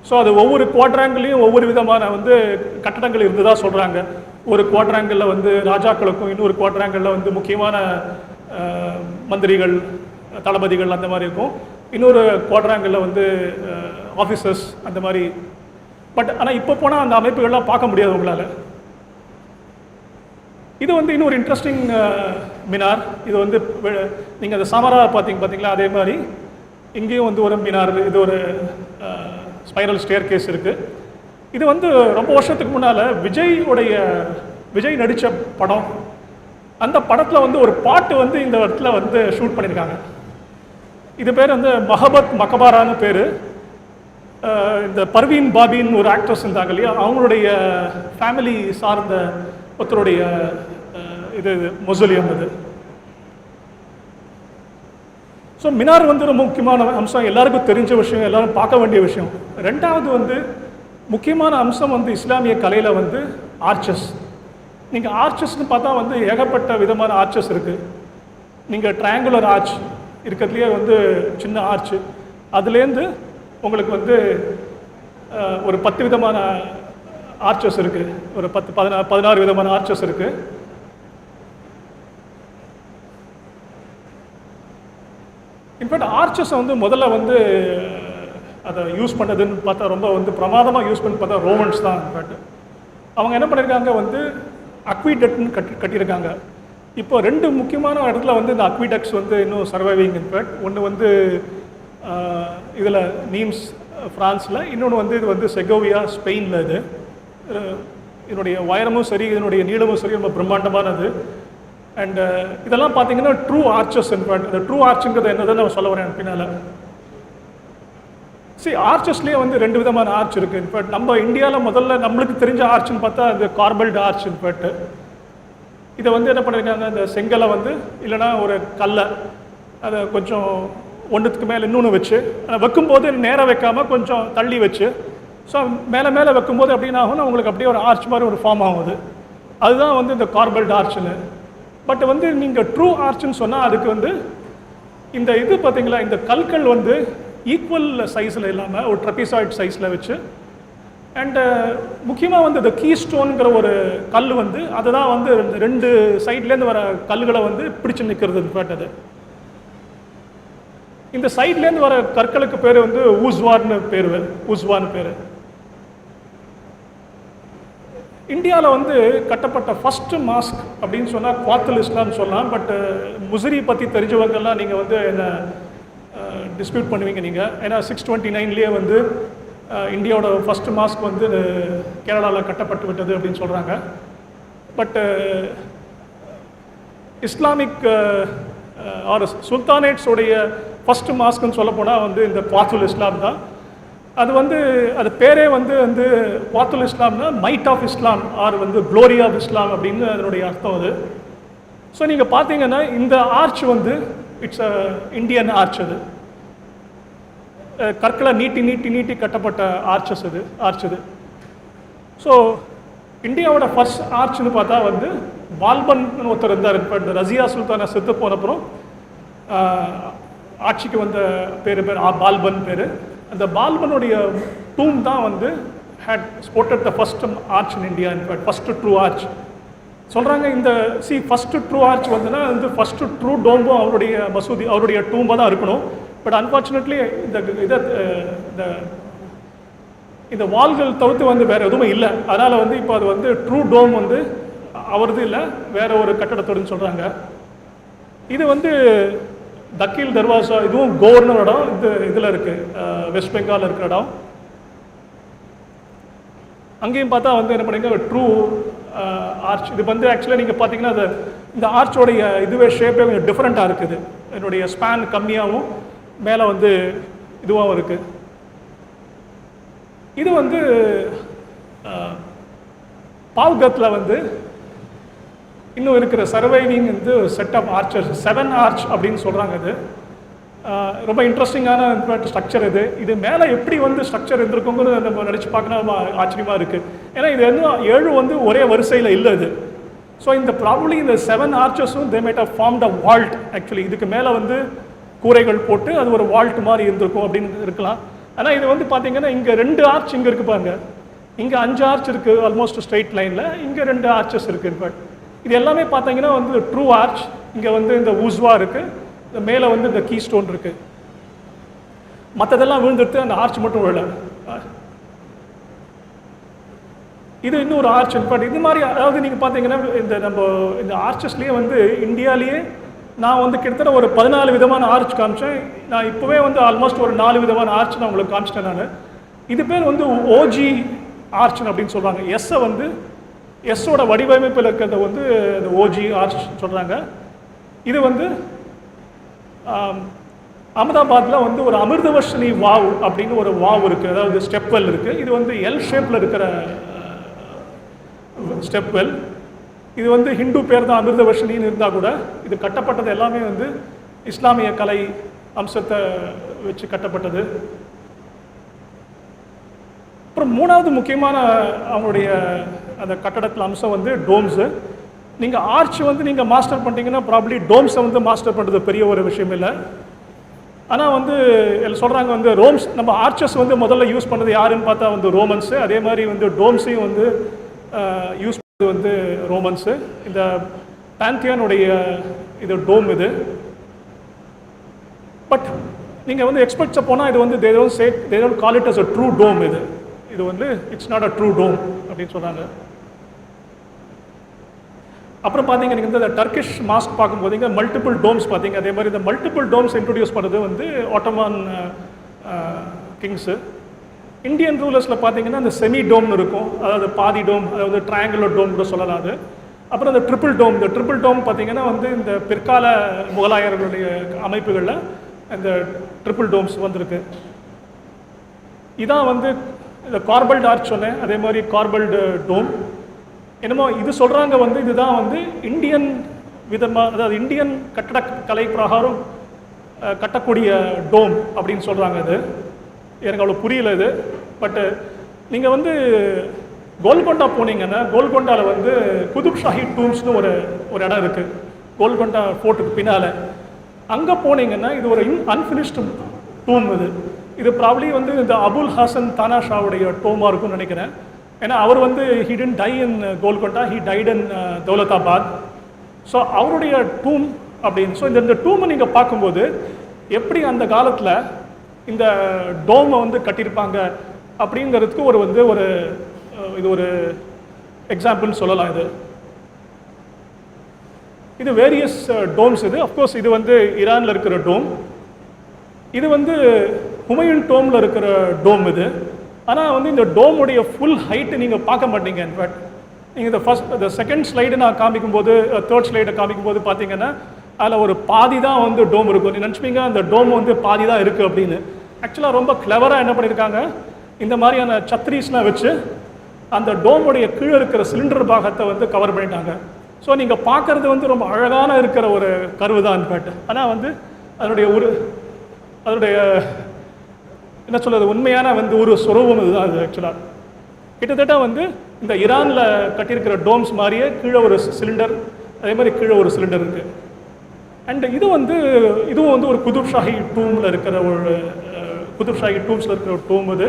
[SPEAKER 1] So அது ஒவ்வொரு குவாட்ராங்கிலையும் ஒவ்வொரு விதமான வந்து கட்டடங்கள் இருந்ததாக சொல்கிறாங்க. ஒரு குவாட்ராங்கிளில் வந்து ராஜாக்களுக்கும், இன்னொரு குவாட்ராங்கிளில் வந்து முக்கியமான மந்திரிகள், தளபதிகள் அந்த மாதிரி இருக்கும். இன்னொரு குவாட்ராங்கிளில் வந்து ஆஃபீஸர்ஸ் அந்த மாதிரி. பட் ஆனால் இப்போ போனால் அந்த அமைப்புகள்லாம் பார்க்க முடியாது உங்களால். இது வந்து இன்னொரு இன்ட்ரெஸ்டிங் மினார். இது வந்து நீங்கள் அந்த சமரா பார்த்தீங்களா, அதே மாதிரி இங்கேயும் வந்து ஒரு மினார். இது ஒரு ஸ்பைரல் ஸ்டேர் கேஸ் இருக்குது. இது வந்து ரொம்ப வருஷத்துக்கு முன்னால் விஜய் நடித்த படம். அந்த படத்தில் வந்து ஒரு பாட்டு வந்து இந்த இடத்துல வந்து ஷூட் பண்ணியிருக்காங்க. இது பேர் வந்து மஹபத் மகபாரான்னு பேர். இந்த பர்வீன் பாபின்னு ஒரு ஆக்ட்ரஸ் இருந்தாங்க இல்லையா, அவங்களுடைய ஃபேமிலி சார்ந்த ஒருத்தருடைய இது மொசூலியம் இது. ஸோ மினார் வந்து ரொம்ப முக்கியமான அம்சம், எல்லாருக்கும் தெரிஞ்ச விஷயம், எல்லாரும் பார்க்க வேண்டிய விஷயம். ரெண்டாவது வந்து முக்கியமான அம்சம் வந்து இஸ்லாமிய கலையில் வந்து ஆர்ச்சஸ். நீங்கள் ஆர்ச்சஸ்ன்னு பார்த்தா வந்து ஏகப்பட்ட விதமான ஆர்ச்சஸ் இருக்குது. நீங்கள் ட்ரையாங்குலர் ஆர்ச் இருக்கிறதுலையே வந்து சின்ன ஆர்ச்சு, அதுலேருந்து உங்களுக்கு வந்து ஒரு 10 விதமான ஆர்ச்சஸ் இருக்குது, ஒரு 16 விதமான ஆர்ச்சஸ் இருக்குது. இன்ஃபேக்ட் ஆர்ச்சஸை வந்து முதல்ல வந்து அதை யூஸ் பண்ணதுன்னு பார்த்தா ரொம்ப வந்து பிரமாதமாக யூஸ் பண்ணி பார்த்தா ரோமன்ஸ் தான். இன்ஃபேக்ட் அவங்க என்ன பண்ணியிருக்காங்க வந்து அக்விடக்ட்னு கட்டியிருக்காங்க. இப்போ 2 முக்கியமான இடத்துல வந்து இந்த அக்விடக்ட்ஸ் வந்து இன்னும் சர்வைவிங். இன்ஃபேக்ட் ஒன்று வந்து இதில் நீம்ஸ் ஃப்ரான்ஸில், இன்னொன்று வந்து இது வந்து செகோவியா ஸ்பெயினில். இது இதனுடைய உயரமும் சரி, இதனுடைய நீளமும் சரி, ரொம்ப பிரம்மாண்டமானது. அண்ட் இதெல்லாம் பார்த்தீங்கன்னா ட்ரூ ஆர்ச்சஸ். இன்ஃபேக்ட் அந்த ட்ரூ ஆர்ச்சுங்கிறது என்னதுன்னு நான் சொல்ல வரேன் பின்னால். சரி, ஆர்ச்சஸ்லேயே வந்து 2 விதமான ஆர்ச் இருக்குது. இன்ஃபேக்ட் நம்ம இந்தியாவில் முதல்ல நம்மளுக்கு தெரிஞ்ச ஆர்ச்சுன்னு பார்த்தா அது கார்பல்டு ஆர்ச். இன்ஃபேக்ட் இதை வந்து என்ன பண்ணியிருக்காங்க, இந்த செங்கலை வந்து இல்லைனா ஒரு கல்லை அதை கொஞ்சம் ஒன்றுத்துக்கு மேலே இன்னொன்று வச்சு வைக்கும்போது நேராக வைக்காமல் கொஞ்சம் தள்ளி வச்சு, ஸோ மேலே மேலே வைக்கும்போது அப்படின்னு ஆகும்னா உங்களுக்கு அப்படியே ஒரு ஆர்ச் மாதிரி ஒரு ஃபார்ம் ஆகுது. அதுதான் வந்து இந்த கார்பல்டு ஆர்ச்சுன்னு. பட் வந்து நீங்கள் ட்ரூ ஆர்ச்சுன்னு சொன்னால் அதுக்கு வந்து இந்த இது பார்த்தீங்களா, இந்த கற்கள் வந்து ஈக்குவல் சைஸில் இல்லாமல் ஒரு ட்ரெபிசாய்ட் சைஸில் வச்சு, அண்டு முக்கியமாக வந்து இந்த கீ ஸ்டோனுங்கிற ஒரு கல் வந்து அதுதான் வந்து 2 சைட்லேருந்து வர கல்லுகளை வந்து பிடிச்சு நிற்கிறது. இன்ஃபேக்ட் அது இந்த சைட்லேருந்து வர கற்களுக்கு பேர் வந்து ஊஸ்வான்னு பேர். இந்தியாவில் வந்து கட்டப்பட்ட ஃபஸ்ட்டு மாஸ்க் அப்படின்னு சொன்னால் குவாத்துல் இஸ்லாம் சொல்லலாம். பட் முசிறி பற்றி தெரிஞ்சவங்கெல்லாம் நீங்கள் வந்து என்ன டிஸ்பியூட் பண்ணுவீங்க நீங்கள். ஏன்னா 629 வந்து இந்தியாவோட ஃபஸ்ட்டு மாஸ்க் வந்து கேரளாவில் கட்டப்பட்டு விட்டது அப்படின்னு சொல்கிறாங்க. பட் இஸ்லாமிக் ஆர் சுல்தானேட்ஸோடைய ஃபஸ்ட்டு மாஸ்க்குன்னு சொல்ல போனால் வந்து இந்த குவாத்துல் இஸ்லாம் தான். அது வந்து அது பேரே வந்து குவாத்துல் இஸ்லாம்னா மைட் ஆஃப் இஸ்லாம் ஆர் வந்து க்ளோரி ஆஃப் இஸ்லாம் அப்படின்னு அதனுடைய அர்த்தம் அது. ஸோ நீங்கள் பார்த்தீங்கன்னா இந்த ஆர்ச் வந்து இட்ஸ் அ இந்தியன் ஆர்ச். அது கற்களை நீட்டி கட்டப்பட்ட ஆர்ச் இது. ஸோ இந்தியாவோட ஃபர்ஸ்ட் ஆர்ச்னு பார்த்தா வந்து பால்பன் ஒருத்தர் இருந்தார். இப்போ இந்த ரஜியா சுல்தானை செத்து போனப்புறம் ஆட்சிக்கு வந்த பேர் பால்பன் பேர். அந்த பால்பனுடைய டூம் தான் வந்து had sported the first arch in India. In fact first true arch சொல்கிறாங்க. இந்த ஃபஸ்ட்டு ட்ரூ ஆர்ச் வந்துன்னா வந்து ஃபஸ்ட்டு ட்ரூ டோம்பும் அவருடைய மசூதி அவருடைய டூம்பாக தான் இருக்கணும். பட் அன்ஃபார்ச்சுனேட்லி இந்த வால்கள் தவிர்த்து வந்து வேறு எதுவுமே இல்லை. அதனால் வந்து இப்போ அது வந்து ட்ரூ டோம் வந்து அவரது இல்லை, வேற ஒரு கட்டடத்தோடுன்னு சொல்கிறாங்க. இது வந்து தக்கீல் தர்வாசா, இதுவும் கவர்னர் இடம். இதில் இருக்குது, வெஸ்ட் பெங்காலில் இருக்கிற இடம். அங்கேயும் பார்த்தா வந்து என்ன பண்ணுங்க ட்ரூ ஆர்ச். இது வந்து ஆக்சுவலாக நீங்கள் பார்த்தீங்கன்னா இந்த ஆர்ச்சோடைய இதுவே ஷேப்பே கொஞ்சம் டிஃப்ரெண்ட்டாக இருக்குது. என்னுடைய ஸ்பேன் கம்மியாகவும் மேலே வந்து இதுவாகவும் இருக்குது. இது வந்து பாவ்கத்தில் வந்து இன்னும் இருக்கிற சர்வைவிங் வந்து செட் ஆஃப் ஆர்ச்சர்ஸ் 7 ஆர்ச் அப்படின்னு சொல்கிறாங்க. இது ரொம்ப இன்ட்ரெஸ்டிங்கான ஸ்ட்ரக்சர். இது மேலே எப்படி வந்து ஸ்ட்ரக்சர் இருந்திருக்குங்கிறது நம்ம நினச்சி பார்க்கணும், ஆச்சரியமாக இருக்குது. ஏன்னா இது வந்து 7 வந்து ஒரே வரிசையில் இல்லை இது. ஸோ இந்த ப்ராபப்ளி இந்த 7 ஆர்ச்சஸும் they made have formed a vault. Actually இதுக்கு மேலே வந்து கூரைகள் போட்டு அது ஒரு வால்ட் மாதிரி இருந்திருக்கும் அப்படின்னு இருக்கலாம். ஆனால் இது வந்து பார்த்தீங்கன்னா இங்கே 2 ஆர்ச் இங்கே இருக்குது பாருங்க. இங்கே 5 ஆர்ச் இருக்குது ஆல்மோஸ்ட் ஸ்ட்ரெயிட் லைனில். இங்கே 2 ஆர்ச்சஸ் இருக்குது. பட் இது எல்லாமே பார்த்தீங்கன்னா வந்து ட்ரூ ஆர்ச். இங்கே வந்து இந்த ஊஸ்வா இருக்குது, இந்த மேலே வந்து இந்த கீ ஸ்டோன் இருக்குது. மற்றதெல்லாம் விழுந்துட்டு அந்த ஆர்ச் மட்டும் விழல. இது இன்னொரு ஆர்ச். பட் இது மாதிரி அதாவது நீங்கள் பார்த்தீங்கன்னா இந்த ஆர்ச்சஸ்லேயே வந்து இந்தியாவிலேயே நான் வந்து கிட்டத்தட்ட ஒரு 14 விதமான ஆர்ச் காமிச்சேன். நான் இப்போவே வந்து ஆல்மோஸ்ட் ஒரு 4 விதமான ஆர்ச் நான் உங்களுக்கு காமிச்சிட்டேன் நான். இது பேர் வந்து ஓஜி ஆர்ச்னு அப்படின்னு சொல்கிறாங்க. எஸ்ஸை வந்து எஸ்ஸோட வடிவமைப்பில் இருக்கிறத வந்து இந்த ஓஜி ஆர்ச் சொல்கிறாங்க. இது வந்து அகமதாபாத்தில் வந்து ஒரு அமிர்தவர்ஷினி வாவ் அப்படின்னு ஒரு வாவ் இருக்குது, அதாவது ஸ்டெப்வெல் இருக்குது. இது வந்து எல் ஷேப்பில் இருக்கிற ஸ்டெப்வெல். இது வந்து ஹிந்து பேர் தான் அமிர்தவர்ஷினின்னு இருந்தால் கூட இது கட்டப்பட்டது எல்லாமே வந்து இஸ்லாமிய கலை அம்சத்தை வச்சு கட்டப்பட்டது. அப்புறம் 3வது முக்கியமான அவங்களுடைய அந்த கட்டடத்தில் அம்சம் வந்து டோம்ஸு. நீங்கள் ஆர்ச் வந்து நீங்கள் மாஸ்டர் பண்ணிட்டீங்கன்னா ப்ராப்ளி டோம்ஸை வந்து மாஸ்டர் பண்ணுறது பெரிய ஒரு விஷயம் இல்லை. ஆனால் வந்து சொல்கிறாங்க வந்து ரோம்ஸ் நம்ம ஆர்ச்சஸ் வந்து முதல்ல யூஸ் பண்ணது யாருன்னு பார்த்தா வந்து ரோமன்ஸு. அதே மாதிரி வந்து டோம்ஸையும் வந்து யூஸ் பண்ணது வந்து ரோமன்ஸு. இந்த பேந்தியானுடைய இது டோம் இது. பட் நீங்கள் வந்து எக்ஸ்பர்ட்ஸை போனால் இது வந்து they don't call it as a true dome. இது வந்து it's not a true dome அப்படின்னு சொல்கிறாங்க. அப்புறம் பார்த்தீங்க நீங்கள் இந்த டர்க்கிஷ் மாஸ்க் பார்க்கும்போது இங்கே மல்டிபிள் டோம்ஸ் பார்த்தீங்க. அதே மாதிரி இந்த மல்டிபிள் டோம்ஸ் இன்ட்ரடியூஸ் பண்ணுறது வந்து ஆட்டோமான் கிங்ஸு. இந்தியன் ரூலர்ஸில் பார்த்தீங்கன்னா இந்த செமி டோம்னு இருக்கும், அதாவது பாதி டோம், அதாவது ட்ரையாங்குலர் டோம் கூட சொல்லலாம் அது. அப்புறம் இந்த ட்ரிபிள் டோம். இந்த ட்ரிபிள் டோம் பார்த்தீங்கன்னா வந்து இந்த பிற்கால முகலாயர்களுடைய அமைப்புகளில் இந்த ட்ரிபிள் டோம்ஸ் வந்திருக்கு. இதான் வந்து இந்த கார்பல்டு ஆர்ச் சொன்னேன், அதே மாதிரி கார்பல்டு டோம். என்னமோ இது சொல்கிறாங்க வந்து இதுதான் வந்து இந்தியன் விதமாக, அதாவது இந்தியன் கட்டடக்கலை பிரகாரம் கட்டக்கூடிய டோம் அப்படின்னு சொல்கிறாங்க. இது எனக்கு அவ்வளோ புரியல இது. பட்டு நீங்கள் வந்து கோல்கொண்டா போனீங்கன்னா கோல்கொண்டாவில் வந்து குதுப் ஷாஹி டூம்ஸ்னு ஒரு இடம் இருக்குது, கோல்கொண்டா ஃபோர்ட்டுக்கு பின்னால். அங்கே போனீங்கன்னா இது ஒரு அன்ஃபினிஷ்டு டூம். இது ப்ராப்ளி வந்து இந்த அபுல் ஹசன் தானா ஷாவுடைய டோமாக இருக்கும்னு நினைக்கிறேன். ஏன்னா அவர் வந்து he didn't die in Golconda, he died in Daulatabad. So அவருடைய டூம் அப்படின்னு. ஸோ இந்த டூமை நீங்கள் பார்க்கும்போது எப்படி அந்த காலத்தில் இந்த டோமை வந்து கட்டியிருப்பாங்க அப்படிங்கிறதுக்கு இது ஒரு எக்ஸாம்பிள் சொல்லலாம். இது வேரியஸ் டோம்ஸ். இது அஃப்கோர்ஸ் இது வந்து ஈரானில் இருக்கிற டோம். இது வந்து ஹுமையூன் டோமில் இருக்கிற டோம் இது. ஆனால் வந்து இந்த டோமுடைய ஃபுல் ஹைட்டு நீங்கள் பார்க்க மாட்டீங்க. இன்ஃபேக்ட் நீங்கள் இந்த செகண்ட் ஸ்லைடு நான் காமிக்கும்போது, தேர்ட் ஸ்லைடை காமிக்கும்போது பார்த்தீங்கன்னா அதில் ஒரு பாதி தான் வந்து டோம் இருக்கும். நீங்கள் நினச்சிப்பீங்க அந்த டோம் வந்து பாதி தான் இருக்குது அப்படின்னு. ஆக்சுவலாக ரொம்ப கிளவராக என்ன பண்ணியிருக்காங்க, இந்த மாதிரியான சத்ரீஸ்லாம் வச்சு அந்த டோமுடைய கீழே இருக்கிற சிலிண்டர் பாகத்தை வந்து கவர் பண்ணிட்டாங்க. ஸோ நீங்கள் பார்க்குறது வந்து ரொம்ப அழகான இருக்கிற ஒரு கருவு தான் இன்ஃபேக்ட். ஆனால் வந்து அதனுடைய என்ன சொல்கிறது, உண்மையான வந்து ஒரு சொரூபம் இதுதான் இது. ஆக்சுவலாக கிட்டத்தட்ட வந்து இந்த ஈரானில் கட்டியிருக்கிற டோம்ஸ் மாதிரியே கீழே ஒரு சிலிண்டர், அதே மாதிரி கீழே ஒரு சிலிண்டர் இருக்குது. அண்ட் இதுவும் வந்து ஒரு குதுப் ஷாஹி டூமில் இருக்கிற குதுப் ஷாஹி டூம்ஸில் இருக்கிற ஒரு டூம். இது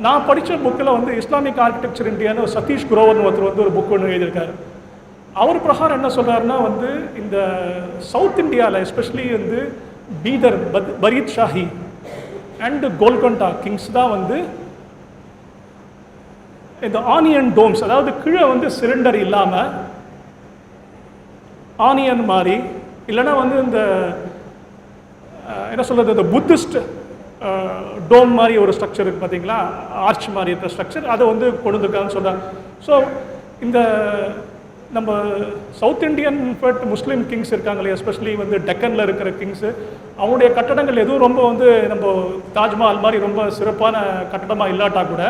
[SPEAKER 1] நான் படித்த புக்கில் வந்து இஸ்லாமிக் ஆர்கிடெக்சர் இந்தியான்னு சதீஷ் குரோவர்னு ஒருத்தர் வந்து ஒரு புக் ஒன்று எழுதியிருக்காரு. அவர் பிரகாரம் என்ன சொல்கிறாருன்னா வந்து இந்த சவுத் இந்தியாவில் எஸ்பெஷலி வந்து பீதர், பரீத் ஷாஹி அண்ட் கோல்கொண்டா கிங்ஸ் தான் வந்து இந்த ஆனியன் டோம்ஸ், அதாவது கீழே வந்து சிலிண்டர் இல்லாமல் ஆனியன் மாதிரி, இல்லைன்னா வந்து இந்த என்ன சொல்கிறது, இந்த புத்திஸ்ட் டோம் மாதிரி ஒரு ஸ்ட்ரக்சர் இருக்குது பார்த்தீங்களா, ஆர்ச் மாதிரி இருக்கிற ஸ்ட்ரக்சர், அதை வந்து கொண்டு வந்துருக்காங்கன்னு சொல்கிறாங்க. ஸோ இந்த நம்ம சவுத் இண்டியன் முஸ்லீம் கிங்ஸ் இருக்காங்களே, எஸ்பெஷலி வந்து டெக்கனில் இருக்கிற கிங்ஸு, அவங்களுடைய கட்டடங்கள் எதுவும் ரொம்ப வந்து நம்ம தாஜ்மஹால் மாதிரி ரொம்ப சிறப்பான கட்டடமாக இல்லாட்டா கூட,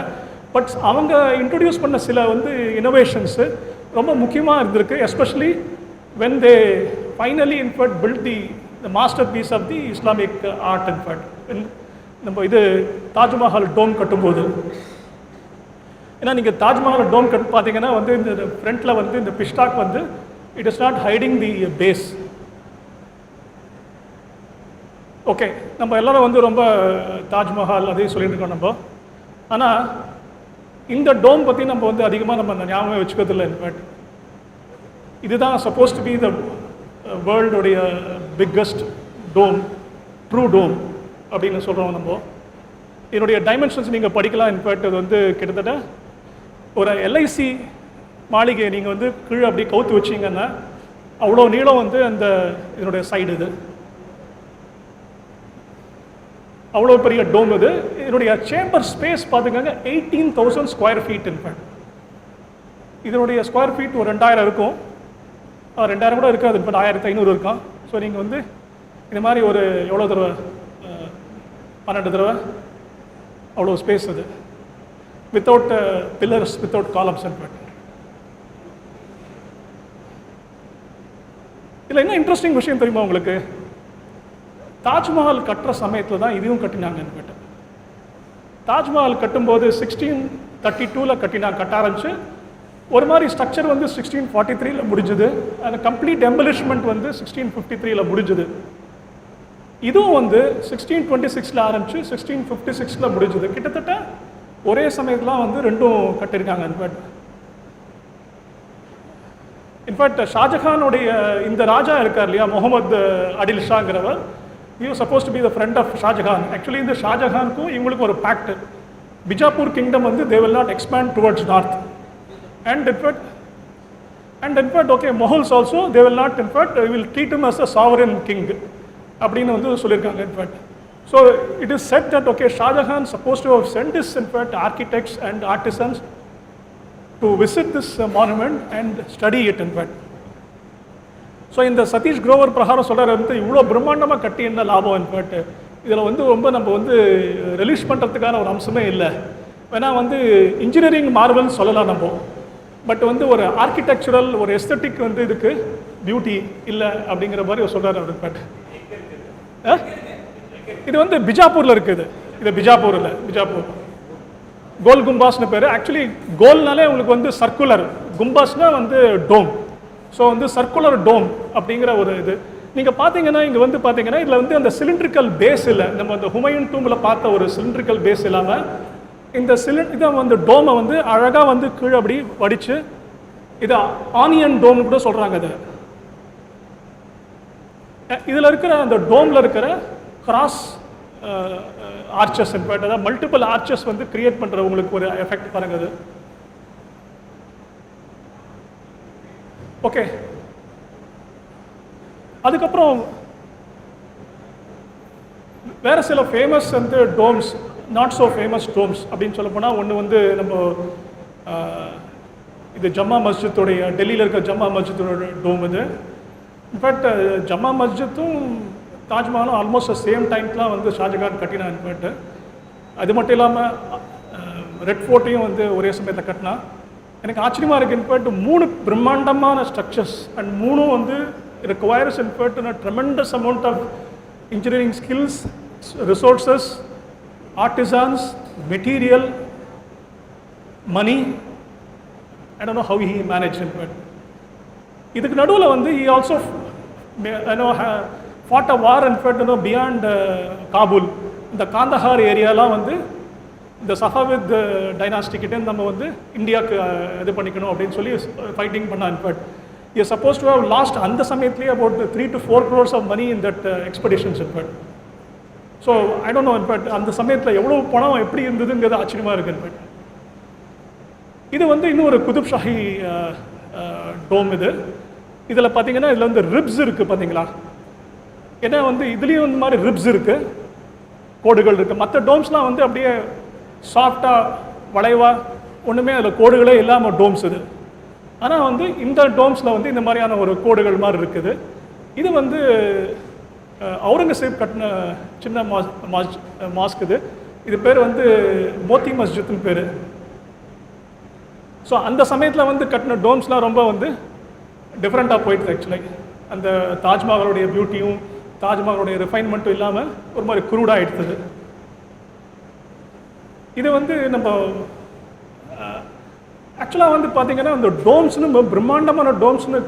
[SPEAKER 1] பட் அவங்க இன்ட்ரடியூஸ் பண்ண சில வந்து இனோவேஷன்ஸு ரொம்ப முக்கியமாக இருந்திருக்கு. Especially when they finally in fact built the masterpiece of the Islamic art in fact. நம்ம இது தாஜ்மஹால் டோம் கட்டும்போது, ஏன்னா நீங்கள் தாஜ்மஹால் டோம் பார்த்தீங்கன்னா வந்து இந்த ஃப்ரண்ட்டில் வந்து இந்த பிஷ்டாக் வந்து it is not hiding the face. Okay, நம்ம எல்லாரும் வந்து ரொம்ப தாஜ்மஹால் அதையும் சொல்லிட்டு இருக்கோம் நம்ம. ஆனால் இந்த டோம் பற்றி நம்ம வந்து அதிகமாக நம்ம ஞாபகம் வச்சுக்கிறதில்லை. இன்ஃபேக்ட் இதுதான் சப்போஸ் டு பி த வேர்ல்டுடைய பிக்கஸ்ட் டோம், ட்ரூ டோம் அப்படின்னு சொல்கிறோம் நம்ம. இதனுடைய டைமென்ஷன்ஸ் நீங்கள் படிக்கலாம். இன்ஃபேக்ட் அது வந்து கிட்டத்தட்ட ஒரு எல்ஐசி மாளிகை நீங்கள் வந்து கீழே அப்படி கவுத்து வச்சிங்கன்னா அவ்வளோ நீளம் வந்து அந்த இதனுடைய சைடு. இது அவ்வளோ பெரிய டோம். இதனுடைய சேம்பர் ஸ்பேஸ் பார்த்துக்கோங்க, 18,000 ஸ்கொயர் ஃபீட். இன்ஃபேக்ட் இதனுடைய ஸ்கொயர் ஃபீட் ஒரு 2000 இருக்கும், 2000 கூட இருக்காது, இப்போ 1500 இருக்கும். ஸோ நீங்கள் வந்து இந்த மாதிரி ஒரு எவ்வளோ தடவை 12 தடவை அவ்வளோ ஸ்பேஸ். அது வித்தவுட் பில்லர்ஸ், வித்தவுட் காலம்ஸ். இதில் என்ன இன்ட்ரெஸ்டிங் விஷயம் தெரியுமா உங்களுக்கு, தாஜ்மஹால் கட்டுற சமயத்தில் தான் இதுவும் கட்டினாங்க. தாஜ்மஹால் கட்டும்போது 1632 கட்ட ஆரம்பிச்சு ஒரு மாதிரி ஸ்ட்ரக்சர் வந்து 1643 முடிஞ்சுது. அந்த கம்ப்ளீட் எம்பலிஷ்மெண்ட் வந்து 1653 முடிஞ்சுது. இதுவும் வந்து 1626 ஆரம்பிச்சு 1656 முடிஞ்சுது. கிட்டத்தட்ட ஒரே சமயத்தில் வந்து ரெண்டும் கட்டியிருக்காங்க. இன்ஃபேக்ட் ஷாஜஹானுடைய இந்த ராஜா இருக்கார் இல்லையா, முகமது அடில் ஷாங்கிறவர், he was supposed to be the friend of Shah Jahan. Actually இந்த ஷாஜஹானுக்கும் இவங்களுக்கு ஒரு பேக்ட், பிஜாப்பூர் கிங்டம் வந்து they will not expand towards north. And in fact, okay, Mughals also, they will not, in fact, we will treat him as a sovereign king. அப்படின்னு வந்து சொல்லியிருக்காங்க. In fact, so it is said that, okay, Shah Jahan supposed to have sent his, in fact, architects and artisans to visit this monument and study it, in fact. So இந்த Satish grower பிரகாரம் சொல்கிறார் வந்து இவ்வளோ பிரம்மாண்டமாக கட்டி என்ன லாபம். In fact இதில் வந்து ரொம்ப நம்ம வந்து ரிலீஸ் பண்ணுறதுக்கான ஒரு அம்சமே இல்லை. வேணா வந்து இன்ஜினியரிங் மார்வல்னு சொல்லலாம் நம்ம, பட் வந்து ஒரு ஆர்கிடெக்சரல் ஒரு எஸ்தட்டிக் வந்து இதுக்கு பியூட்டி இல்லை அப்படிங்கிற மாதிரி சொல்கிறார் அவர். பட் இது வந்து பிஜாப்பூரில் இருக்குது. இது பிஜாப்பூர் இல்லை, பிஜாப்பூர் கோல் கும்பாஸ்னு பேர். ஆக்சுவலி கோல்னாலே உங்களுக்கு வந்து சர்க்குலர், கும்பாஸ்னா வந்து டோம். ஸோ வந்து சர்க்குலர் டோம் அப்படிங்கிற ஒரு இது நீங்கள் பார்த்தீங்கன்னா இங்கே வந்து பார்த்தீங்கன்னா இதில் வந்து அந்த சிலிண்ட்ரிக்கல் பேஸ் இல்லை. நம்ம அந்த ஹுமையூன் டூமில் பார்த்த ஒரு சிலிண்ட்ரிக்கல் பேஸ் இல்லாமல் இந்த இதை வந்து டோமை வந்து அழகாக வந்து கீழே அப்படி வடித்து இது ஆனியன் டோம்னு கூட சொல்கிறாங்க. அது இதில் இருக்கிற அந்த டோமில் இருக்கிற கிராஸ் ஆர்ச்சஸ் இன்ஃபேக்ட் அதாவது மல்டிபிள் ஆர்ச்சஸ் வந்து கிரியேட் பண்ணுற உங்களுக்கு ஒரு எஃபெக்ட் பாருங்க. அது ஓகே. அதுக்கப்புறம் வேற சில ஃபேமஸ் வந்து Doms, not so famous Doms அப்படின்னு சொல்ல போனால் ஒன்று வந்து நம்ம இது ஜம்மா மஸ்ஜித்துடைய டெல்லியில் இருக்கிற ஜம்மா மஸ்ஜித்தோட டோம். இது இன்ஃபேக்ட் ஜம்மா மஸ்ஜித்தும் தாஜ்மஹாலும் ஆல்மோஸ்ட் சேம் டைம்லாம் வந்து ஷாஜகான் கட்டினா. இன்ஃபேக்ட் அது மட்டும் இல்லாமல் ரெட் ஃபோர்ட்டையும் வந்து ஒரே சமயத்தை கட்டினா. எனக்கு ஆச்சரியமாக இருக்குது. இன்ஃபேக்ட் 3 பிரம்மாண்டமான ஸ்ட்ரக்சர்ஸ் அண்ட் 3ம் வந்து requires in fact a tremendous amount of engineering skills, resources, artisans, material, money. I don't know how he managed it, but இதுக்கு நடுவில் வந்து he also fought a war in fact beyond Kabul. இந்த காந்தஹார் ஏரியாலாம் வந்து இந்த சஃபாவித் dynasty கிட்டே நம்ம வந்து இந்தியாவுக்கு இது பண்ணிக்கணும் அப்படின்னு சொல்லி ஃபைட்டிங் பண்ணா. In fact he is supposed to have lost அந்த சமயத்திலேயே about 3 to 4 crores of money in that expeditions. In fact so I don't know in fact அந்த சமயத்தில் எவ்வளோ பணம் எப்படி இருந்ததுங்கிறது ஆச்சரியமாக இருக்குது. இன்ஃபேக்ட் இது வந்து இன்னும் ஒரு குதுப் ஷாஹி டோம். இதில் பார்த்தீங்கன்னா இதில் வந்து ரிப்ஸ் இருக்குது பார்த்தீங்களா. ஏன்னா வந்து இதுலேயும் இந்த மாதிரி ரிப்ஸ் இருக்குது, கோடுகள் இருக்குது. மற்ற டோம்ஸ்லாம் வந்து அப்படியே சாஃப்டாக வளைவாக ஒன்றுமே அதில் கோடுகளே இல்லாமல் டோம்ஸ் இது. ஆனால் வந்து இந்த டோம்ஸில் வந்து இந்த மாதிரியான ஒரு கோடுகள் மாதிரி இருக்குது. இது வந்து அவுரங்கசீப் கட்டின சின்ன மாஸ்க். இது பேர் வந்து மோத்தி மஸ்ஜித்னு பேர். ஸோ அந்த சமயத்தில் வந்து கட்டின டோம்ஸ்லாம் ரொம்ப வந்து டிஃப்ரெண்ட்டாக போயிடுது. ஆக்சுவலி அந்த தாஜ்மஹாலுடைய பியூட்டியும் தாஜ்மஹாலுடைய ரிஃபைன்மெண்ட்டும் இல்லாமல் ஒரு மாதிரி குரூடாக எடுத்தது. இது வந்து நம்ம ஆக்சுவலாக வந்து பார்த்தீங்கன்னா இந்த டோம்ஸ்னு பிரம்மாண்டமான டோம்ஸ்னு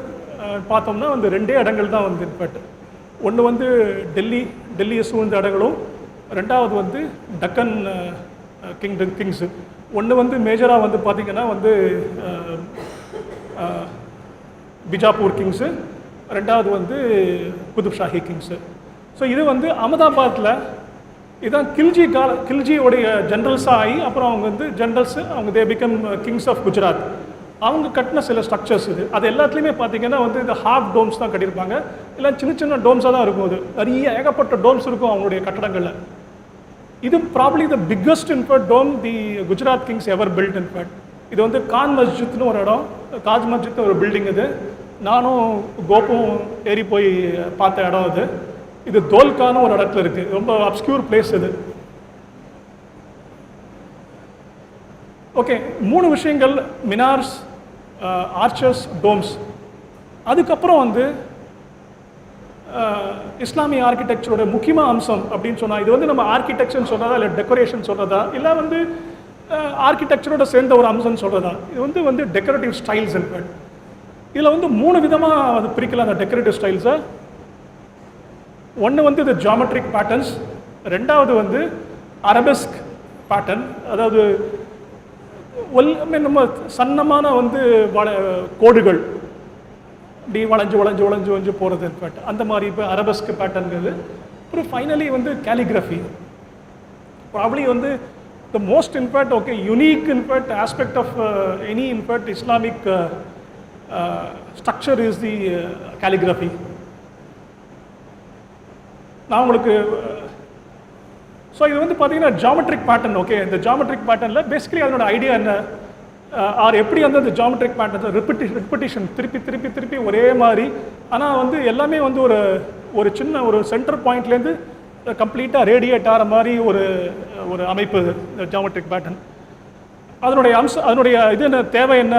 [SPEAKER 1] பார்த்தோம்னா வந்து 2 இடங்கள் தான் வந்து. இன்ஃபேக்ட் ஒன்று வந்து டெல்லியை சூழ்ந்த இடங்களும், 2வது வந்து டக்கன் கிங்ஸு. ஒன்று வந்து மேஜராக வந்து பார்த்திங்கன்னா வந்து பிஜாப்பூர் கிங்ஸு, 2வது வந்து குதுப் ஷாஹி கிங்ஸு. ஸோ இது வந்து அகமதாபாத்தில் இதுதான் கில்ஜியோடைய ஜென்ரல்ஸாக ஆகி அப்புறம் அவங்க வந்து ஜென்ரல்ஸு அவங்க they become kings of Gujarat. அவங்க கட்டின சில ஸ்ட்ரக்சர்ஸ் இது. அது எல்லாத்துலேயுமே பார்த்தீங்கன்னா வந்து இந்த ஹாஃப் டோம்ஸ் தான் கட்டியிருப்பாங்க, இல்லை சின்ன சின்ன டோம்ஸாக தான் இருக்கும். அது நிறைய ஏகப்பட்ட டோம்ஸ் இருக்கும் அவங்களுடைய கட்டடங்களில். இது probably the biggest in fact dome the Gujarat kings ever built. In fact இது வந்து கான் மஸ்ஜித்னு ஒரு இடம், தாஜ் மஸ்ஜித் ஒரு பில்டிங். இது நானும் கோப்பும் ஏறி போய் பார்த்த இடம். இது தோல்கான ஒரு இடத்துல இருக்குது, ரொம்ப அப்ஸ்கியூர் பிளேஸ் இது. ஓகே, 3 விஷயங்கள்: மினார்ஸ், ஆர்ச்சர்ஸ், டோம்ஸ். அதுக்கப்புறம் வந்து இஸ்லாமிய ஆர்கிடெக்சரோட முக்கியமான அம்சம் அப்படின்னு சொன்னால் இது வந்து நம்ம ஆர்கிடெக்சர்னு சொல்கிறதா இல்லை டெக்கரேஷன் சொல்கிறதா இல்லை வந்து ஆர்கிடெக்சரோட சேர்ந்த ஒரு அம்சம்னு சொல்கிறதா, இது வந்து டெக்கரேட்டிவ் ஸ்டைல்ஸ். இன்ஃபேக்ட் இதில் வந்து 3 விதமாக அது பிரிக்கலாம் அந்த டெக்கரேட்டிவ் ஸ்டைல்ஸை. ஒன்று வந்து இது ஜியாமெட்ரிக் பேட்டர்ன்ஸ், 2வது வந்து அரபெஸ்க் பேட்டர்ன், அதாவது நம்ம சன்னமான வந்து கோடுகள் இப்படி வளைஞ்சு வளைஞ்சு வளைஞ்சு வளைஞ்சு போகிறது. இன்ஃபேக்ட் அந்த மாதிரி இப்போ அரபெஸ்க் பேட்டர்ன்கிறது. அப்புறம் ஃபைனலி வந்து கேலிகிராஃபி. ப்ராப்ளி வந்து the most in fact okay unique in fact aspect of any in fact Islamic structure is the calligraphy. நான் உங்களுக்கு ஸோ இது வந்து பார்த்தீங்கன்னா ஜியாமெட்ரிக் பேட்டர்ன். ஓகே, இந்த ஜியாமெட்ரிக் பேட்டர்னில் பேசிக்கலி அதனோட ஐடியா என்ன, ஆர் எப்படி வந்து அந்த ஜியாமெட்ரிக் பேட்டர்ன் ரிப்பிட்டிஷன் திருப்பி திருப்பி திருப்பி ஒரே மாதிரி, ஆனால் வந்து எல்லாமே வந்து ஒரு சின்ன ஒரு சென்டர் பாயிண்ட்லேருந்து கம்ப்ளீட்டாக ரேடியேட் ஆகிற மாதிரி ஒரு அமைப்பு இது, இந்த ஜியோமெட்ரிக் பேட்டர்ன். அதனுடைய இது என்ன தேவை என்ன,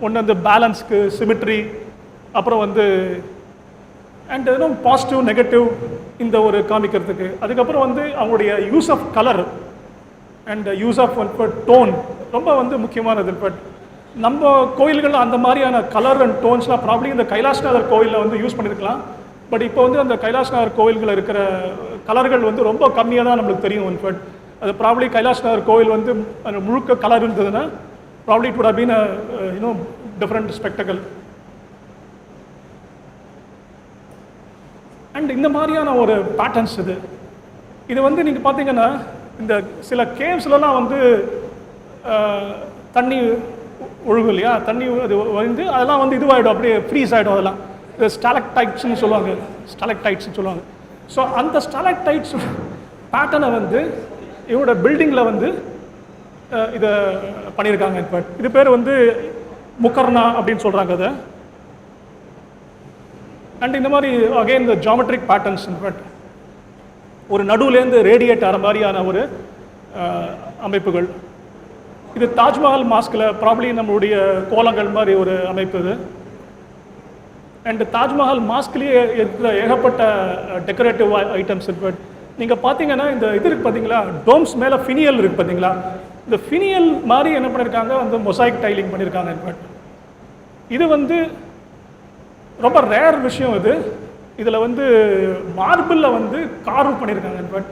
[SPEAKER 1] ஒன்று வந்து பேலன்ஸ்க்கு, சிமிட்ரி, அப்புறம் வந்து அண்ட் இன்னும் பாசிட்டிவ் நெகட்டிவ் இந்த ஒரு காமிக்கிறதுக்கு. அதுக்கப்புறம் வந்து அவங்களுடைய use of colour and use of tone ரொம்ப வந்து முக்கியமானது. பட் நம்ம கோயில்கள் அந்த மாதிரியான கலர் அண்ட் டோன்ஸ்லாம் ப்ராப்ளி இந்த கைலாஷ்நாதர் கோயிலில் வந்து யூஸ் பண்ணியிருக்கலாம். பட் இப்போ வந்து அந்த கைலாஷ்நாதர் கோயில்களில் இருக்கிற கலர்கள் வந்து ரொம்ப கம்மியாக தான் நம்மளுக்கு தெரியும். பட் அது ப்ராப்ளி கைலாஷ்நாதர் கோயில் வந்து அந்த முழுக்க கலர் இருந்ததுன்னா probably it would have been different spectacle. And இந்த மாதிரியான ஒரு பேட்டர்ன்ஸ் இது வந்து நீங்கள் பார்த்தீங்கன்னா இந்த சில கேவ்ஸ்லாம் வந்து தண்ணி ஒழுகும் இல்லையா, தண்ணி அது வந்து அதெல்லாம் வந்து இதுவாகிடும், அப்படியே ஃப்ரீஸ் ஆகிடும். அதெல்லாம் இது ஸ்டாலக்டைட்ஸ்னு சொல்லுவாங்க. ஸோ அந்த ஸ்டாலக்டைட்ஸ் பேட்டர்னை வந்து இவரோட பில்டிங்கில் வந்து இதை பண்ணியிருக்காங்க. இப்போ இது பேர் வந்து முக்கர்ணா அப்படின்னு சொல்கிறாங்க அதை. அண்ட் இந்த மாதிரி அகெயின் இந்த ஜியோமெட்ரிக் பேட்டர்ன்ஸ் பட் ஒரு நடுவுலேருந்து ரேடியேட் ஆகிற மாதிரியான ஒரு அமைப்புகள். இது தாஜ்மஹால் மாஸ்கில் ப்ராப்ளி நம்மளுடைய கோலங்கள் மாதிரி ஒரு அமைப்பு இது. அண்ட் தாஜ்மஹால் மாஸ்க்லேயே இருக்கிற ஏகப்பட்ட டெக்கரேட்டிவ் ஐட்டம்ஸ் இருக்கு. பட் நீங்கள் பார்த்தீங்கன்னா இந்த இது இருக்குது பார்த்தீங்களா, டோம்ஸ் மேலே ஃபினியல் இருக்குது பார்த்தீங்களா, இந்த ஃபினியல் மாதிரி என்ன பண்ணியிருக்காங்க வந்து மொசைக் டைலிங் பண்ணியிருக்காங்க. பட் இது வந்து ரொம்ப ரேர் விஷயம். இதில் வந்து மார்பிளில் வந்து கார்வ் பண்ணியிருக்காங்க. பட்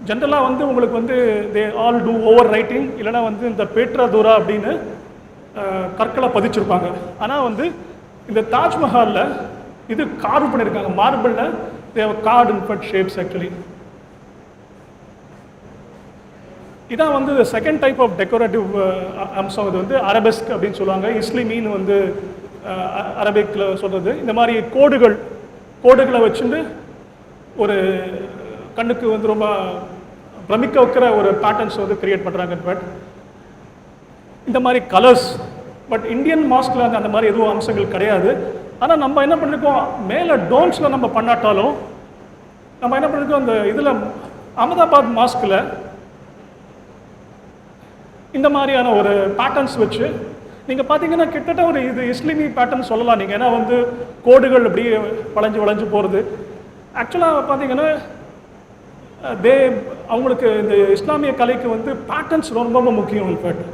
[SPEAKER 1] ஜென்ரலாக வந்து உங்களுக்கு வந்து they all do over writing, இல்லைனா வந்து இந்த பேட்ரா தூரா அப்படின்னு கற்களை பதிச்சிருப்பாங்க. ஆனால் வந்து இந்த தாஜ்மஹாலில் இது கார்வ் பண்ணியிருக்காங்க மார்பிளில். தேவ card in but shapes actually. இதான் வந்து செகண்ட் டைப் ஆஃப் டெக்கரேட்டிவ் அம்சம். இது வந்து அரபெஸ்க் அப்படின்னு சொல்லுவாங்க. இஸ்லிமீன் வந்து அரபிக்கில் சொல்கிறது. இந்த மாதிரி கோடுகளை வச்சுட்டு ஒரு கண்ணுக்கு வந்து ரொம்ப பிரமிக்க வைக்கிற ஒரு பேட்டர்ன்ஸ் வந்து கிரியேட் பண்ணுறாங்க. பட் இந்த மாதிரி கலர்ஸ் பட் இந்தியன் மாஸ்கில் அந்த மாதிரி எதுவும் அம்சங்கள் கிடையாது. ஆனால் நம்ம என்ன பண்ணியிருக்கோம், மேலே டோம்ஸில் நம்ம பண்ணாட்டாலும் நம்ம என்ன பண்ணியிருக்கோம், அந்த இதில் அகமதாபாத் மாஸ்கில் இந்த மாதிரியான ஒரு பேட்டர்ன்ஸ் வச்சு நீங்கள் பார்த்தீங்கன்னா கிட்டத்தட்ட ஒரு இது இஸ்லிமி பேட்டர்ன் சொல்லலாம் நீங்கள். ஏன்னா வந்து கோடுகள் அப்படியே வளைஞ்சு போகிறது. ஆக்சுவலாக பார்த்தீங்கன்னா அவங்களுக்கு இந்த இஸ்லாமிய கலைக்கு வந்து பேட்டர்ன்ஸ் ரொம்ப ரொம்ப முக்கியம். இன்ஃபேக்ட்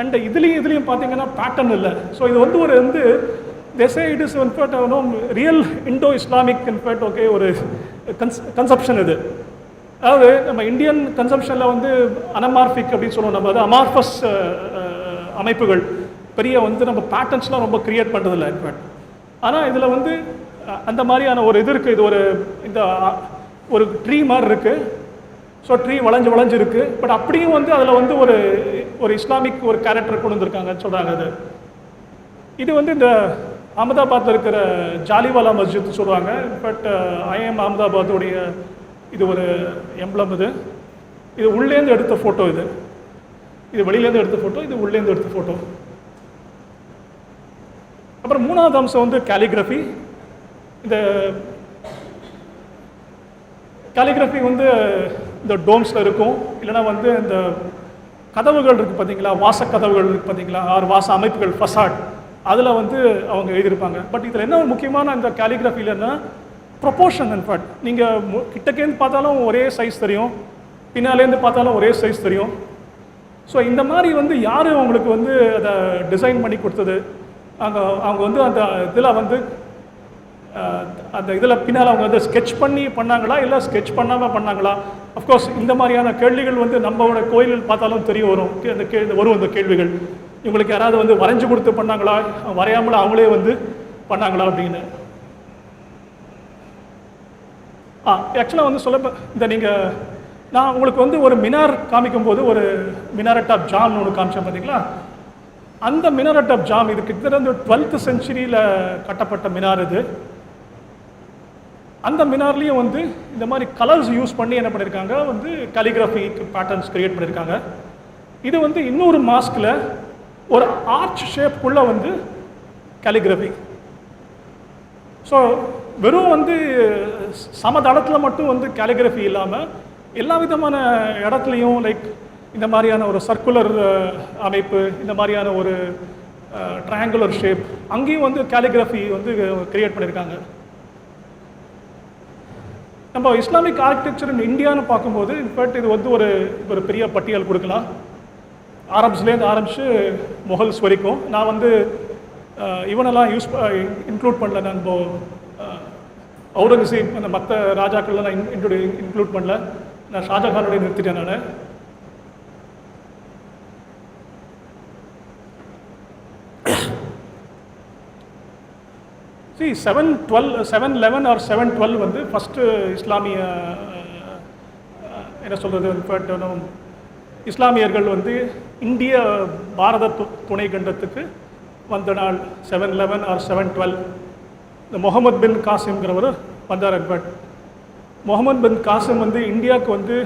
[SPEAKER 1] அண்ட் இதுலேயும் பார்த்தீங்கன்னா பேட்டர்ன் இல்லை. ஸோ இது வந்து ஒரு வந்து தேசே it is in fact real Indo Islamic in fact okay ஒரு கன்செப்ஷன் இது. அதாவது நம்ம இந்தியன் கன்செப்ஷனில் வந்து அனமார்பிக் அப்படின்னு சொல்லுவோம். நம்ம அது அமார்பஸ் அமைப்புகள் பெரிய வந்து நம்ம பேட்டர்ன்ஸ்லாம் ரொம்ப கிரியேட் பண்ணுறதில்ல இன்ஃபேக்ட். ஆனால் இதில் வந்து அந்த மாதிரியான ஒரு இது இருக்குது. இது இந்த ஒரு ட்ரீ மாதிரி இருக்குது. ஸோ ட்ரீ வளைஞ்சு இருக்குது. பட் அப்படியும் வந்து அதில் வந்து ஒரு இஸ்லாமிக் ஒரு கேரக்டர் கொண்டு வந்திருக்காங்கன்னு சொல்கிறாங்க. இது வந்து இந்த அகமதாபாத்தில் இருக்கிற ஜாலிவாலா மஸ்ஜித் சொல்லுவாங்க. பட் ஐஎம் அகமதாபாத்துடைய இது ஒரு எம்ப்ளம். இது உள்ளேருந்து எடுத்த ஃபோட்டோ. இது வெளியிலேருந்து எடுத்த ஃபோட்டோ, இது உள்ளேருந்து எடுத்த ஃபோட்டோ. அப்புறம் மூணாவது அம்சம் வந்து கேலிகிராஃபி. இந்த கேலிகிராஃபி வந்து இந்த டோம்ஸில் இருக்கும், இல்லைனா வந்து இந்த கதவுகள் இருக்குது பார்த்தீங்களா, வாசக்கதவுகள் இருக்குது பார்த்தீங்களா, வாச அமைப்புகள் ஃபசாட், அதில் வந்து அவங்க எழுதியிருப்பாங்க. பட் இதில் என்ன முக்கியமான இந்த கேலிகிராஃபிலன்னா ப்ரொப்போர்ஷன். இன்ஃபேக்ட் நீங்கள் கிட்டக்கேருந்து பார்த்தாலும் ஒரே சைஸ் தெரியும், பின்னாலேருந்து பார்த்தாலும் ஒரே சைஸ் தெரியும். ஸோ இந்த மாதிரி வந்து யார் அவங்களுக்கு வந்து அதை டிசைன் பண்ணி கொடுத்தது, அவங்க வந்து அந்த இதில் வந்து அந்த இதில் பின்னால் அவங்க வந்து ஸ்கெட்ச் பண்ணி பண்ணாங்களா இல்லை ஸ்கெட்ச் பண்ணாமல் பண்ணாங்களா? அஃப்கோர்ஸ் இந்த மாதிரியான கேள்விகள் வந்து நம்மளோட கோயில்கள் பார்த்தாலும் தெரிய வரும். அந்த கேள்விகள் இவங்களுக்கு யாராவது வந்து வரைஞ்சி கொடுத்து பண்ணாங்களா, வரையாமல் அவங்களே வந்து பண்ணாங்களா அப்படின்னு. ஆக்சுவலாக வந்து இந்த நீங்கள் நான் உங்களுக்கு வந்து ஒரு மினார் காமிக்கும்போது ஒரு மினாரட் ஆஃப் ஜாம் ஒன்று காமிச்சேன் பார்த்தீங்களா, அந்த மினாரட் ஆஃப் ஜாம் இது கிட்டத்தட்ட 12th centuryயில் கட்டப்பட்ட மினார். அந்த மினார்லேயும் வந்து இந்த மாதிரி கலர்ஸ் யூஸ் பண்ணி என்ன பண்ணியிருக்காங்க வந்து கலிகிராஃபி பேட்டர்ன்ஸ் கிரியேட் பண்ணியிருக்காங்க. இது வந்து இன்னொரு மாஸ்கில் ஒரு ஆர்ச் ஷேப்புக்குள்ளே வந்து கலிகிராஃபி. ஸோ வெறும் வந்து சமதளத்தில் மட்டும் வந்து கேலிகிராஃபி இல்லாமல் எல்லா விதமான இடத்துலையும் லைக் இந்த மாதிரியான ஒரு சர்க்குலர் அமைப்பு, இந்த மாதிரியான ஒரு ட்ரையாங்குலர் ஷேப், அங்கேயும் வந்து கேலிகிராஃபி வந்து கிரியேட் பண்ணியிருக்காங்க. நம்ம இஸ்லாமிக் ஆர்கிடெக்சர் இன் இந்தியான்னு பார்க்கும்போது இன்ஃபேக்ட் இது வந்து ஒரு பெரிய பட்டியல் கொடுக்கலாம். ஆரப்ஸ்லேருந்து ஆரம்பித்து முகல்ஸ் வரைக்கும். நான் வந்து இவனெல்லாம் இன்க்ளூட் பண்ணல. நான் இப்போ அவுரங்கசீப் அந்த மற்ற ராஜாக்கள்லாம் நான் இன்க்ளூட் பண்ணல. நான் ஷாஜகானுடைய நிறுத்திட்டேன். நான் 711 or 712 வந்து ஃபஸ்ட்டு இஸ்லாமிய என்ன சொல்கிறது, இன்ஃபேக்ட் இஸ்லாமியர்கள் வந்து இந்திய பாரத துணை கண்டத்துக்கு வந்த நாள் 711 or 712. இந்த முகமது பின் காசிம்ங்கிறவர் வந்தார். இன்ஃபேக்ட் முகமது பின் காசிம் வந்து இந்தியாவுக்கு வந்து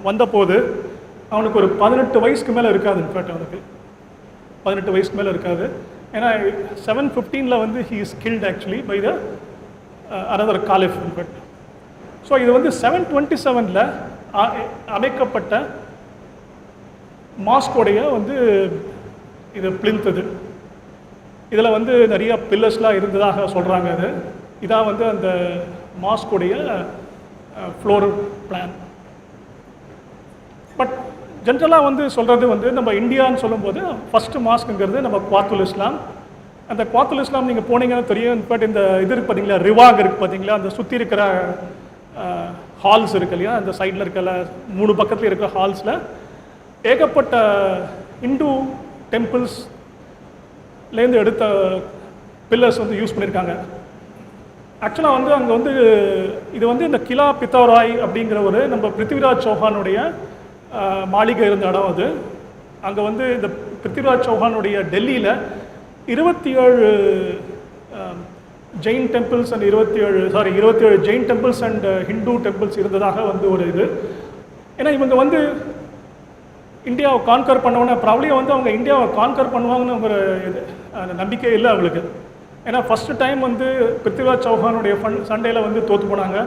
[SPEAKER 1] வந்தபோது அவனுக்கு ஒரு 18 வயசுக்கு மேலே இருக்காது. இன்ஃபேக்ட் அவனுக்கு 18 வயசுக்கு மேலே இருக்காது. ஏன்னா 715 வந்து he is killed actually by the another caliph. In fact so இது வந்து 727 அமைக்கப்பட்ட மாஸ்கோடைய வந்து இது பிளிந்தது. இதில் வந்து நிறைய பில்லர்ஸ்லாம் இருந்ததாக சொல்கிறாங்க. இதான் வந்து அந்த மாஸ்கோடைய ஃப்ளோர் பிளான். பட் ஜென்ரலாக வந்து சொல்கிறது வந்து நம்ம இந்தியான்னு சொல்லும்போது ஃபஸ்ட்டு மாஸ்க்குங்கிறது நம்ம குவாத்துல் இஸ்லாம். அந்த குவாத்துல் இஸ்லாம் நீங்கள் போனீங்கன்னா தெரியும். பட் இந்த இது இருக்குது பார்த்தீங்களா, ரிவாக் இருக்குது பார்த்தீங்களா, அந்த சுற்றி இருக்கிற ஹால்ஸ் இருக்கு இல்லையா, அந்த சைடில் இருக்கிற 3 பக்கத்தில் இருக்கிற ஹால்ஸில் ஏகப்பட்ட இந்து டெம்பிள்ஸ்லேருந்து எடுத்த பில்லர்ஸ் வந்து யூஸ் பண்ணியிருக்காங்க. ஆக்சுவலாக வந்து அங்கே வந்து இது வந்து இந்த கிலா பித்தோராய் அப்படிங்கிற ஒரு நம்ம பிருத்திவிராஜ் சௌஹானுடைய மாளிகை இருந்த இடம் அது. அங்கே வந்து இந்த பிருத்திவிராஜ் சௌஹானுடைய டெல்லியில் 27 Jain temples and 27 Jain temples and Hindu temples இருந்ததாக வந்து ஒரு இது. ஏன்னா இவங்க வந்து இந்தியாவை கான்கர் பண்ணவொன்னே ப்ராப்ளியாக வந்து அவங்க இந்தியாவை கான்கர் பண்ணுவாங்கன்னு ஒரு இது நம்பிக்கை இல்லை அவங்களுக்கு. ஏன்னா ஃபஸ்ட்டு டைம் வந்து பிருத்திவிராஜ் சௌஹானுடைய சண்டையில் வந்து தோற்று போனாங்க.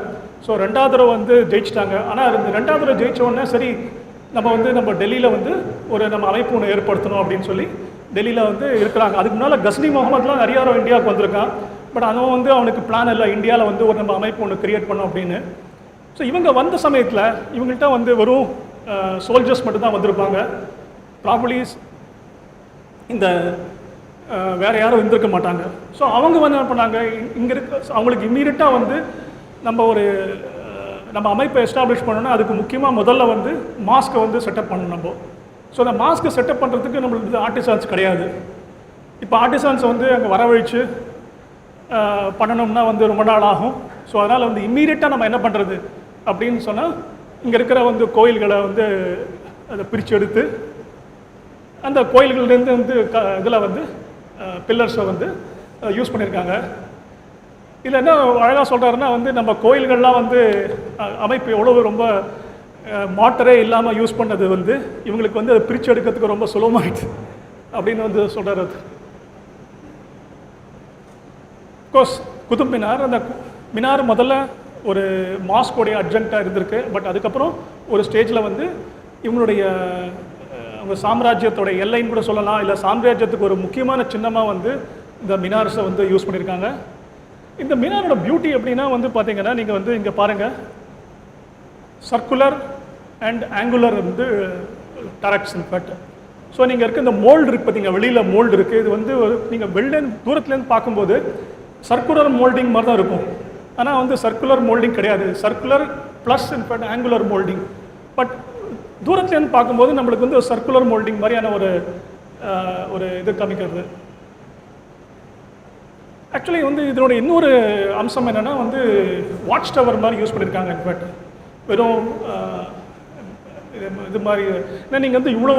[SPEAKER 1] ஸோ 2வது தடவை வந்து ஜெயிச்சிட்டாங்க. ஆனால் 2வது தடவை ஜெயிச்ச உடனே சரி நம்ம டெல்லியில் வந்து நம்ம அமைப்பு ஒன்று ஏற்படுத்தணும் அப்படின்னு சொல்லி டெல்லியில் வந்து இருக்கிறாங்க. அதுக்கு முன்னால் கஸ்னி முகமதுலாம் நிறைய இந்தியாவுக்கு வந்திருக்கான். பட் அவன் வந்து அவனுக்கு பிளான் இல்லை இந்தியாவில் வந்து நம்ம அமைப்பு ஒன்று கிரியேட் பண்ணோம் அப்படின்னு. ஸோ இவங்க வந்த சமயத்தில் இவங்கள்ட்ட வந்து வெறும் சோல்ஜர்ஸ் மட்டும்தான் வந்திருப்பாங்க. ப்ராபர்லி இந்த வேறு யாரும் இருந்திருக்க மாட்டாங்க. ஸோ அவங்க வந்து என்ன பண்ணாங்க, இங்கே அவங்களுக்கு இம்மீடியட்டாக வந்து நம்ம அமைப்பை எஸ்டாப்ளிஷ் பண்ணணும்னா அதுக்கு முக்கியமாக முதல்ல வந்து மாஸ்க்கை வந்து செட்டப் பண்ணணும் நம்ம. ஸோ அந்த மாஸ்க்கை செட்டப் பண்ணுறதுக்கு நம்மளுக்கு ஆர்டிசான்ஸ் கிடையாது. இப்போ ஆர்டிசான்ஸை வந்து அங்கே வரவழைச்சு பண்ணணும்னா வந்து ரொம்ப நாள் ஆகும். ஸோ அதனால் வந்து இம்மீடியட்டாக நம்ம என்ன பண்ணுறது அப்படின்னு சொன்னால் இங்கே இருக்கிற வந்து கோயில்களை வந்து அதை பிரித்து எடுத்து அந்த கோயில்கள்லேருந்து வந்து இதில் வந்து பில்லர்ஸை வந்து யூஸ் பண்ணியிருக்காங்க. இதில் என்ன அழகாக சொல்கிறாருன்னா வந்து நம்ம கோயில்கள்லாம் வந்து அமைப்பு எவ்வளோ ரொம்ப மாட்டரே இல்லாமல் யூஸ் பண்ணது வந்து இவங்களுக்கு வந்து அதை பிரித்து எடுக்கிறதுக்கு ரொம்ப சுலபமாயிடுச்சு அப்படின்னு வந்து சொல்கிறார். அது கோர்ஸ் குதுப் மினார், அந்த மினார் முதல்ல ஒரு மாஸ்கோடைய அட்ஜென்ட்டாக இருந்திருக்கு. பட் அதுக்கப்புறம் ஒரு ஸ்டேஜில் வந்து இவங்களுடைய அவங்க சாம்ராஜ்யத்தோட எல்லைன்னு கூட சொல்லலாம், இல்லை சாம்ராஜ்யத்துக்கு ஒரு முக்கியமான சின்னமாக வந்து இந்த மினார்ஸை வந்து யூஸ் பண்ணியிருக்காங்க. இந்த மினாரோட பியூட்டி எப்படின்னா வந்து பார்த்தீங்கன்னா நீங்கள் வந்து இங்கே பாருங்கள், சர்க்குலர் அண்ட் ஆங்குலர் வந்து டரக்ஸ் இன்ஃபேக்ட். ஸோ நீங்கள் இருக்க இந்த மோல்டு இருக்குது பார்த்தீங்க, வெளியில் மோல்டு இருக்குது. இது வந்து நீங்கள் தூரத்துலேருந்து பார்க்கும்போது சர்க்குலர் மோல்டிங் மாதிரி தான் இருக்கும். ஆனால் வந்து சர்க்குலர் மோல்டிங் கிடையாது, circular plus in fact angular moulding. But தூரத்துலேருந்து பார்க்கும்போது நம்மளுக்கு வந்து சர்க்குலர் மோல்டிங் மாதிரியான ஒரு இது காமிக்கிறது. ஆக்சுவலி வந்து இதனோட இன்னொரு அம்சம் என்னென்னா வந்து வாட்ச் டவர் மாதிரி யூஸ் பண்ணியிருக்காங்க. இன்ஃபேக்ட் வெறும் இது மாதிரி ஏன்னா நீங்கள் வந்து இவ்வளோ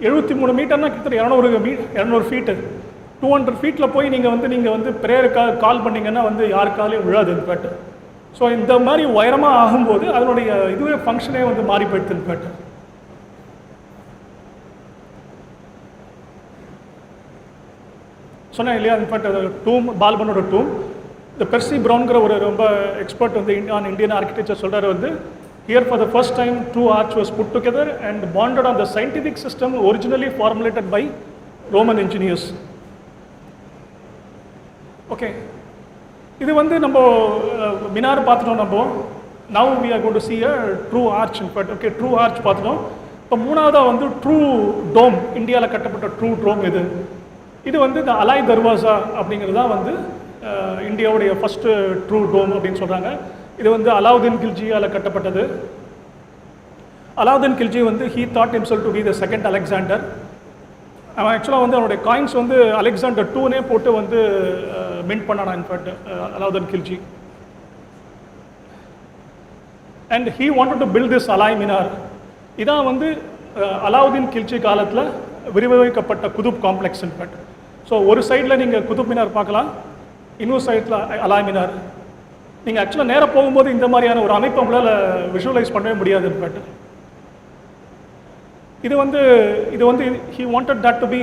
[SPEAKER 1] 73 மீட்டர்னால் கிட்டத்தட்ட 200 ஃபீட்டு 200 ஃபீட்டில் போய் நீங்கள் வந்து ப்ரேயருக்காக கால் பண்ணிங்கன்னா வந்து யாருக்காலையும் விழாது இன்ஃபேக்ட். ஸோ இந்த மாதிரி உயரமாக ஆகும்போது அதனுடைய இதுவே ஃபங்க்ஷனே வந்து மாறி போயிடுது இன்ஃபேக்ட். சொன்னேன் இல்லையா, இன்ஃபேக்ட் டூம் பால்பனோட டூம் இந்த பெர்சி ப்ரௌன்கிற ஒரு ரொம்ப எக்ஸ்பர்ட் வந்து ஆன் இந்தியன் ஆர்கிடெக்சர் சொல்கிறார் வந்து, here for the first time true arch was put together and bonded on the scientific system originally formulated by Roman engineers. Okay, இது வந்து நம்ம மினார் பார்த்துட்டோம். நம்ம now we are going to see a true arch in fact. Okay, true arch பார்த்துட்டோம். இப்போ மூணாவதாக வந்து ட்ரூ டோம், இந்தியாவில் கட்டப்பட்ட ட்ரூ டோம் இது வந்து இந்த அலாய் தர்வாசா அப்படிங்கிறது தான் வந்து இந்தியாவுடைய ஃபஸ்ட்டு ட்ரூ டோம் அப்படின்னு சொல்கிறாங்க. இது வந்து அலாவுதீன் கில்ஜியால் கட்டப்பட்டது. அலாவுதீன் கில்ஜி வந்து he thought himself to be the second Alexander. அவன் ஆக்சுவலாக வந்து அவனுடைய காயின்ஸ் வந்து அலெக்சாண்டர் 2 போட்டு வந்து மின்ட் பண்ணானா in fact Alauddin Khilji. And he wanted to build this Alai Minar. இதான் வந்து அலாவுதீன் கில்ஜி காலத்தில் விரிவமைக்கப்பட்ட குதுப் காம்ப்ளெக்ஸ் இன்ஃபேக்ட். ஸோ ஒரு சைடில் நீங்கள் குதுப் மினார் பார்க்கலாம், இன்னொரு சைடில் அலாய் மினார். நீங்கள் ஆக்சுவலாக நேராக போகும்போது இந்த மாதிரியான ஒரு அமைப்பை உங்களால் விஷுவலைஸ் பண்ணவே முடியாது இன்ஃபேக்ட். இது வந்து he wanted that to be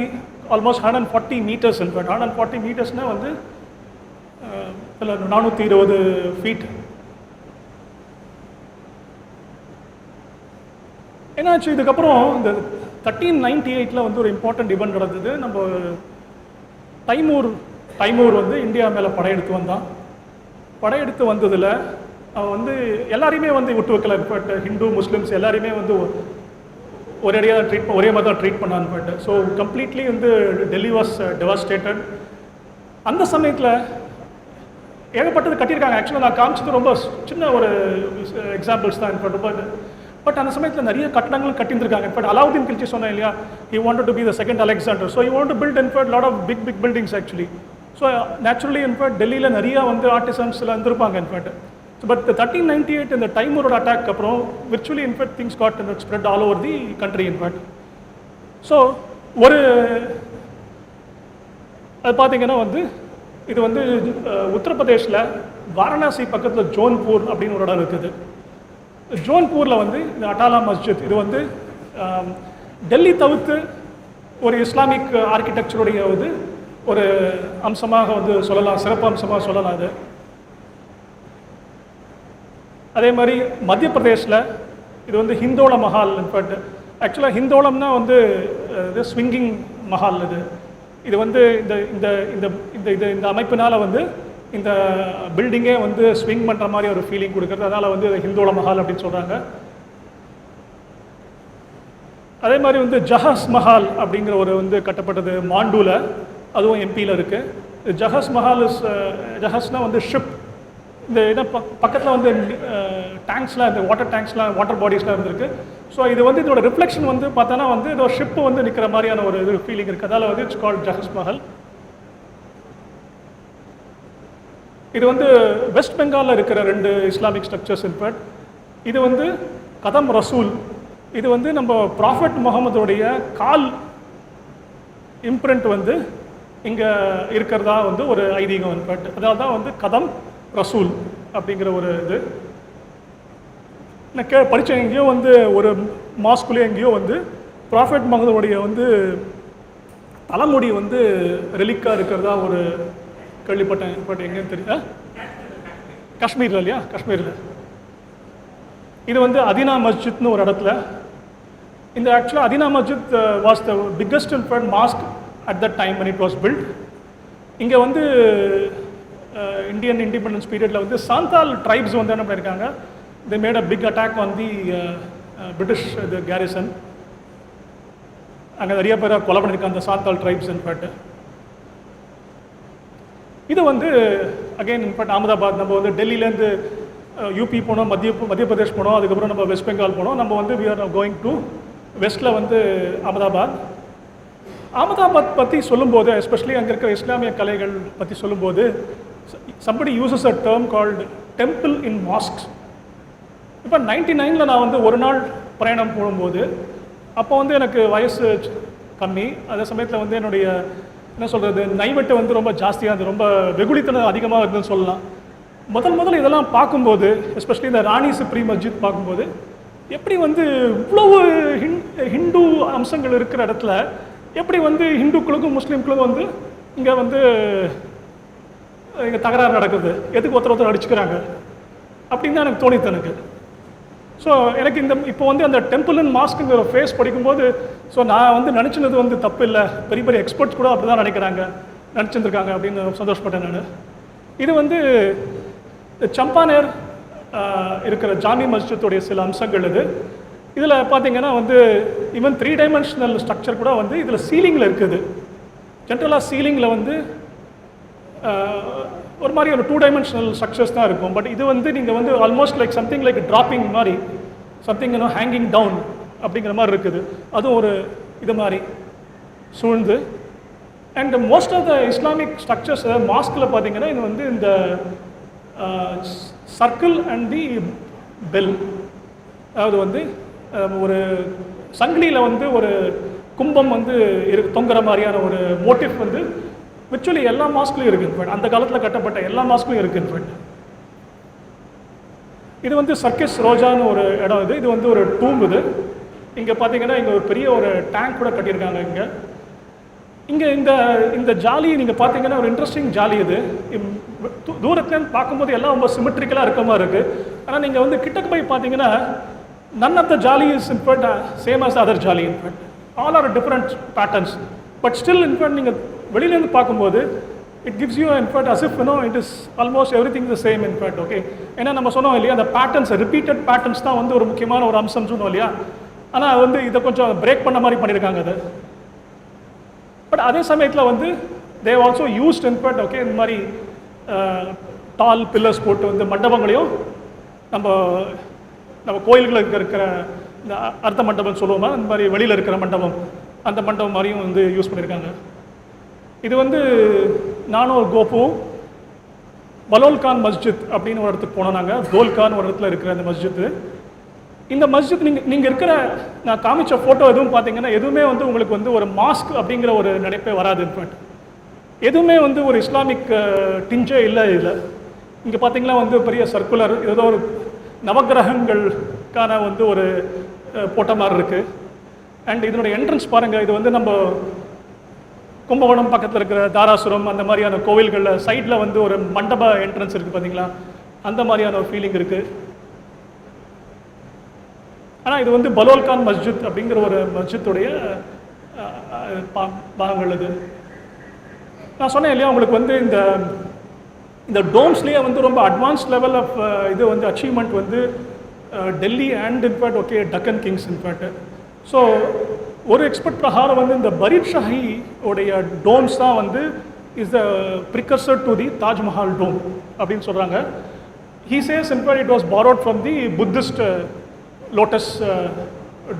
[SPEAKER 1] almost 140 meters in fact. 140 மீட்டர்ஸ்னால் வந்து 420 ஃபீட். என்னாச்சு இதுக்கப்புறம் இந்த 1398 வந்து ஒரு இம்பார்ட்டன்ட் ஈவெண்ட் நடந்தது. நம்ம தைமூர் வந்து இந்தியா மேலே படையெடுத்து வந்தான். படையெடுத்து வந்ததில் அவன் வந்து எல்லாரையுமே வந்து விட்டு வைக்கல. பட் ஹிந்து முஸ்லிம்ஸ் எல்லாரையுமே வந்து ஒரே மாதிரி தான் ட்ரீட் பண்ணான்னு பட். ஸோ கம்ப்ளீட்லி வந்து டெல்லி வாஸ் டெவாஸ்டேட்டட். அந்த சமயத்தில் ஏகப்பட்டது கட்டியிருக்காங்க. ஆக்சுவலாக நான் காமிச்சது ரொம்ப சின்ன ஒரு எக்ஸாம்பிள்ஸ் தான் இன்ஃபேக்ட். பட் அந்த சமயத்தில் நிறைய கட்டடங்களும் கட்டியிருக்காங்க. பட் அலாவுதீன் கில்ஜி சொன்னேன் இல்லையா, he wanted to be the second Alexander. So he wanted to build in fact lot of big buildings actually. So naturally in fact டெல்லியில் நிறைய வந்து ஆர்டிசன்ஸ்ல இருந்திருப்பாங்க in fact. But the 1398 இந்த தைமூரோட அட்டாக் அப்புறம் virtually in fact things got spread all over the country in fact. So ஒரு அது பார்த்தீங்கன்னா வந்து இது வந்து உத்தரப்பிரதேஷில் வாரணாசி பக்கத்தில் ஜோன்பூர் அப்படின்னு ஒரு இடம் இருக்குது. ஜோன்பூரில் வந்து இந்த அட்டாலா மஸ்ஜித் இது வந்து டெல்லி தவிர்த்து ஒரு இஸ்லாமிக் ஆர்கிடெக்சருடைய வந்து ஒரு அம்சமாக வந்து சொல்லலாம், சிறப்பு அம்சமாக சொல்லலாம். அது அதே மாதிரி மத்திய பிரதேஷில் இது வந்து ஹிந்தோள மஹால். இன்ஃபேக்ட் ஆக்சுவலாக ஹிந்தோளம்னா வந்து இது ஸ்விங்கிங் மஹால். இது வந்து இந்த இந்த இந்த இந்த இந்த அமைப்பினால் வந்து இந்த பில்டிங்கே வந்து ஸ்விங் பண்ணுற மாதிரி ஒரு ஃபீலிங் கொடுக்குறது. அதனால் வந்து ஹிந்தோள மஹால் அப்படின்னு சொல்கிறாங்க. அதே மாதிரி வந்து ஜஹஸ் மஹால் அப்படிங்கிற ஒரு வந்து கட்டப்பட்டது மாண்டூவில், அதுவும் எம்பியில் இருக்குது. ஜஹஸ் மஹால் ஜஹஸ்னால் வந்து ஷிப். இந்த இதை பக்கத்தில் வந்து டேங்க்ஸ்லாம், இந்த வாட்டர் டேங்க்ஸ்லாம், வாட்டர் பாடிஸ்லாம் இருந்திருக்கு. ஸோ இது வந்து இதோட ரிஃப்ளெக்ஷன் வந்து பார்த்தோன்னா வந்து இதோட ஷிப்பு வந்து நிற்கிற மாதிரியான ஒரு இது ஃபீலிங் இருக்குது. அதால் வந்து இட்ஸ் கால்ட் ஜஹஸ் மஹால். இது வந்து வெஸ்ட் பெங்காலில் இருக்கிற 2 இஸ்லாமிக் ஸ்ட்ரக்சர்ஸ் இன்ஃபேக்ட். இது வந்து கதம் ரசூல். இது வந்து நம்ம ப்ராஃபட் முகமதுடைய கால் இம்ப்ரிண்ட் வந்து இங்கே இருக்கிறதா வந்து ஒரு ஐதீகம் இன்ஃபேக்ட். அதாவது தான் வந்து கதம் ரசூல் அப்படிங்கிற ஒரு இது நான் படித்தேன். எங்கேயோ வந்து ஒரு மாஸ்குள்ளே எங்கேயோ வந்து ப்ராஃபட் முகமதுடைய வந்து தலைமுடி வந்து ரெலிக்காக இருக்கிறதா ஒரு கேள்விப்பட்டேன். பட் எங்கேன்னு தெரியல, காஷ்மீரில் இல்லையா, காஷ்மீரில். இது வந்து அதினா மஸ்ஜித்னு ஒரு இடத்துல. இந்த ஆக்சுவலாக Adina Masjid was the biggest in fact mosque at that time when it was built. இங்கே வந்து இந்தியன் இண்டிபெண்டன்ஸ் பீரியடில் வந்து சாந்தால் ட்ரைப்ஸ் வந்து என்ன பண்ணியிருக்காங்க, they made a big attack on the British the garrison. அங்கே நிறைய பேரை கொலை பண்ணியிருக்காங்க அந்த சாந்தால் ட்ரைப்ஸ் இன்ஃபேக்ட். இது வந்து அகெயின் இன்ஃபேக்ட் அகமதாபாத். நம்ம வந்து டெல்லியிலேருந்து யூபி போனோம், மத்திய பிரதேஷ் போனோம், அதுக்கப்புறம் நம்ம வெஸ்ட் பெங்கால் போனோம். நம்ம வந்து we are கோயிங் டு வெஸ்ட்டில் வந்து அகமதாபாத். அகமதாபாத் பற்றி சொல்லும்போது, எஸ்பெஷலி அங்கே இருக்கிற இஸ்லாமிய கலைகள் பற்றி சொல்லும்போது, somebody uses a term called temple in mosques. இப்போ 99 நான் வந்து ஒரு நாள் பிரயாணம் போகும்போது, அப்போ வந்து எனக்கு வயசு கம்மி. அதே சமயத்தில் வந்து என்னுடைய என்ன சொல்கிறது நைவட்டு வந்து ரொம்ப ஜாஸ்தியாக இருந்தது, ரொம்ப வெகுளித்தனம் அதிகமாக இருந்ததுன்னு சொல்லலாம். முதல்ல இதெல்லாம் பார்க்கும்போது, எஸ்பெஷலி இந்த ராணி சிப்ரி மஸ்ஜித் பார்க்கும்போது, எப்படி வந்து இவ்வளவு ஹிந்து அம்சங்கள் இருக்கிற இடத்துல எப்படி வந்து ஹிந்துக்களுக்கும் முஸ்லீம்களுக்கும் வந்து இங்கே வந்து இங்கே தகராறு நடக்குது, எதுக்கு ஒருத்தர் அடிச்சுக்கிறாங்க அப்படின்னு தான் எனக்கு தோணித்து எனக்கு. ஸோ எனக்கு இந்த இப்போ வந்து அந்த டெம்பிள் அண்ட் மாஸ்க்குங்கிற ஃபேஸ் படிக்கும்போது ஸோ நான் வந்து நினச்சினது வந்து தப்பு இல்லை, பெரிய பெரிய எக்ஸ்பர்ட்ஸ் கூட அப்படி தான் நினச்சிருந்துருக்காங்க அப்படின்னு சந்தோஷப்பட்டேன் நான். இது வந்து சம்பானேர் இருக்கிற ஜாமி மஸ்ஜித்துடைய சில அம்சங்கள் இது. இதில் பார்த்தீங்கன்னா வந்து ஈவன் 3 டைமென்ஷனல் ஸ்ட்ரக்சர் கூட வந்து இதில் சீலிங்கில் இருக்குது. ஜென்ரலாக சீலிங்கில் வந்து ஒரு மாதிரி ஒரு 2 டைமென்ஷனல் ஸ்ட்ரக்சர்ஸ் தான் இருக்கும். பட் இது வந்து நீங்கள் வந்து almost like something like dropping மாதிரி, சம்திங் ஹேங்கிங் டவுன் அப்படிங்கிற மாதிரி இருக்குது. அதுவும் ஒரு இது மாதிரி சூழ்ந்து. And most of the Islamic structures மாஸ்கில் பார்த்தீங்கன்னா இது வந்து இந்த சர்க்கிள் அண்ட் தி பெல், அதாவது வந்து ஒரு சங்கிலியில் வந்து ஒரு கும்பம் வந்து தொங்குற மாதிரியான ஒரு மோட்டிவ் வந்து விர்ச்சுவலி எல்லா மாஸ்க்லையும் இருக்குது. இன்ஃபேக்ட் அந்த காலத்தில் கட்டப்பட்ட எல்லா மாஸ்க்லையும் இருக்குது. இன்ஃபேக்ட் இது வந்து சர்க்கஸ் ரோஜான்னு ஒரு இடம். இது வந்து ஒரு டூம். இது இங்கே பார்த்தீங்கன்னா இங்கே ஒரு பெரிய ஒரு டேங்க் கூட கட்டியிருக்காங்க. இங்கே இந்த ஜாலி நீங்கள் பார்த்தீங்கன்னா ஒரு இன்ட்ரெஸ்டிங் ஜாலி. இது தூரத்துலேருந்து பார்க்கும்போது எல்லாம் ரொம்ப சிமெட்ரிக்கலாக இருக்க மாதிரி இருக்குது. ஆனால் நீங்கள் வந்து கிட்டக்கு போய் பார்த்தீங்கன்னா none of the jolly is in fact same as the other jolly. In fact all are different patterns, but still in fact நீங்கள் வெளியிலேருந்து பார்க்கும்போது it gives you in fact as if it is almost everything the same in fact. Okay, ஏன்னா நம்ம சொன்னோம் இல்லையா, அந்த patterns repeated patterns தான் வந்து ஒரு முக்கியமான ஒரு அம்சம் சொன்னோம் இல்லையா. ஆனால் வந்து இதை கொஞ்சம் பிரேக் பண்ண மாதிரி பண்ணியிருக்காங்க அது. பட் அதே சமயத்தில் வந்து they have also used in fact okay இந்த மாதிரி டால் பில்லர்ஸ் போட்டு வந்து மண்டபங்களையும் நம்ம கோயில்களுக்கு இருக்கிற இந்த அர்த்த மண்டபம் சொல்லுவோமா, இந்த மாதிரி வெளியில் இருக்கிற மண்டபம், அந்த மண்டபம் மாதிரியும் வந்து யூஸ் பண்ணியிருக்காங்க. இது வந்து நானும் ஒரு கோப்பும் பலோல்கான் மஸ்ஜித் அப்படின்னு ஒரு இடத்துக்கு போனோம் நாங்கள். தோல்கான் ஒரு இடத்துல இருக்கிற அந்த மஸ்ஜித்து. இந்த மஸ்ஜித் நீங்கள் இருக்கிற நான் காமிச்ச ஃபோட்டோ எதுவும் பார்த்தீங்கன்னா எதுவுமே வந்து உங்களுக்கு வந்து ஒரு மாஸ்க் அப்படிங்கிற ஒரு நினைப்பே வராது. இன்ஃபேக்ட் எதுவுமே வந்து ஒரு இஸ்லாமிக் டிஞ்சே இல்லை இதில். இங்கே பார்த்தீங்கன்னா வந்து பெரிய சர்க்குலர் ஏதோ ஒரு நவகிரகங்களுக்கான வந்து ஒரு போட்ட மாதிரி இருக்குது. அண்ட் இதனுடைய என்ட்ரன்ஸ் பாருங்கள், இது வந்து நம்ம கும்பகோணம் பக்கத்தில் இருக்கிற தாராசுரம் அந்த மாதிரியான கோவில்களில் சைடில் வந்து ஒரு மண்டப என்ட்ரன்ஸ் இருக்குது பார்த்தீங்களா, அந்த மாதிரியான ஒரு ஃபீலிங் இருக்குது. ஆனால் இது வந்து பலோல்கான் மஸ்ஜித் அப்படிங்கிற ஒரு மஸ்ஜித்துடைய பாகங்கள். இது நான் சொன்னேன் இல்லையா உங்களுக்கு வந்து இந்த டோம்ஸ்லேயே வந்து ரொம்ப அட்வான்ஸ் லெவல் ஆஃப் இது வந்து அச்சீவ்மெண்ட் வந்து Delhi and in fact okay Deccan kings in fact. So ஒரு எக்ஸ்பர்ட் பிரகாரம் வந்து இந்த பரீத் ஷாஹி உடைய டோம்ஸ் தான் வந்து is the precursor to the Taj Mahal dome அப்படின்னு சொல்கிறாங்க. He says in fact it was borrowed from the Buddhist lotus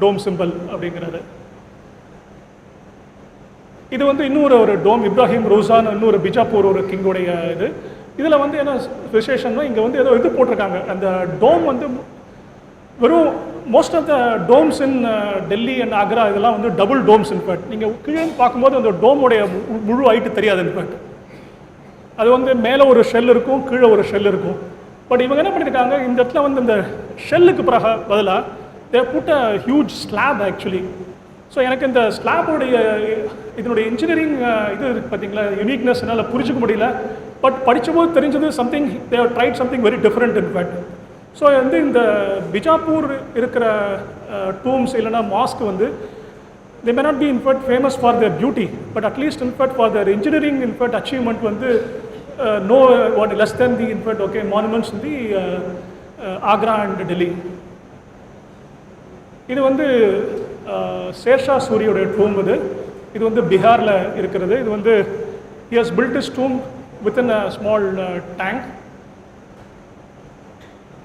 [SPEAKER 1] dome symbol அப்படிங்கிறது. இது வந்து இன்னொரு ஒரு டோம், இப்ராஹிம் ரோசான் இன்னொரு பிஜாப்பூர் ஒரு கிங்குடைய இது. இதில் வந்து என்ன விசேஷம்னா இங்கே வந்து ஏதோ இது போட்டிருக்காங்க. அந்த டோம் வந்து வெறும் most of the domes in Delhi and Agra இதெல்லாம் வந்து டபுள் டோம்ஸ். இன்ஃபேக்ட் நீங்கள் கீழே பார்க்கும்போது அந்த டோமுடைய முழு ஹைட்டு தெரியாது. இன்ஃபேக்ட் அது வந்து மேலே ஒரு ஷெல் இருக்கும், கீழே ஒரு ஷெல் இருக்கும். பட் இவங்க என்ன பண்ணியிருக்காங்க, இந்த இடத்துல வந்து இந்த ஷெல்லுக்கு பதிலாக they put a huge slab actually. So எனக்கு இந்த ஸ்லாபோடைய இதனுடைய இன்ஜினியரிங் இது இருக்குது பார்த்தீங்களா, யூனிக்னஸ் என்னால் புரிஞ்சிக்க முடியல. பட் படித்தபோது தெரிஞ்சது something they have tried something very different in fact. So வந்து இந்த பிஜாப்பூர் இருக்கிற டூம்ஸ் இல்லைனா மாஸ்க் வந்து they may not be in fact famous for their beauty, but at least in fact for their engineering in fact achievement வந்து no what less than the in fact okay monuments in the Agra and Delhi. இது வந்து ஷேர்ஷா சூரியோடைய டூம். இது வந்து பீகாரில் இருக்கிறது. இது வந்து he has built his tomb within a small tank.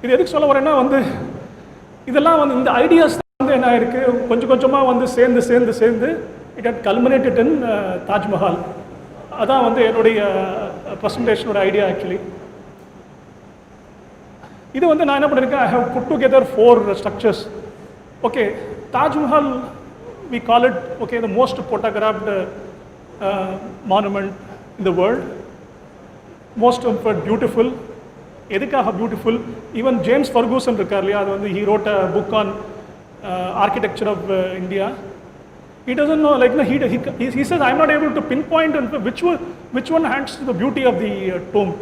[SPEAKER 1] இது எதுக்கு சொல்ல வரேன்னா வந்து இதெல்லாம் வந்து இந்த ஐடியாஸ் வந்து என்ன இருக்குது கொஞ்சம் கொஞ்சமாக வந்து சேர்ந்து இட் ஹட் கல்மினேட்டட் இன் தாஜ்மஹால். அதான் வந்து என்னுடைய ப்ரெசன்டேஷனோட ஐடியா ஆக்சுவலி. இது வந்து நான் என்ன பண்ணியிருக்கேன், I have put together 4 structures. Okay, Taj Mahal we call it okay the most photographed monument in the world, most beautiful. எதுக்காக பியூட்டிஃபுல், ஈவன் ஜேம்ஸ் ஃபர்கூசன் இருக்கார் இல்லையா, அது வந்து he wrote a book on architecture of India. He doesn't know, like, no, he says, I'm not able to pinpoint which one adds to the beauty of the tomb.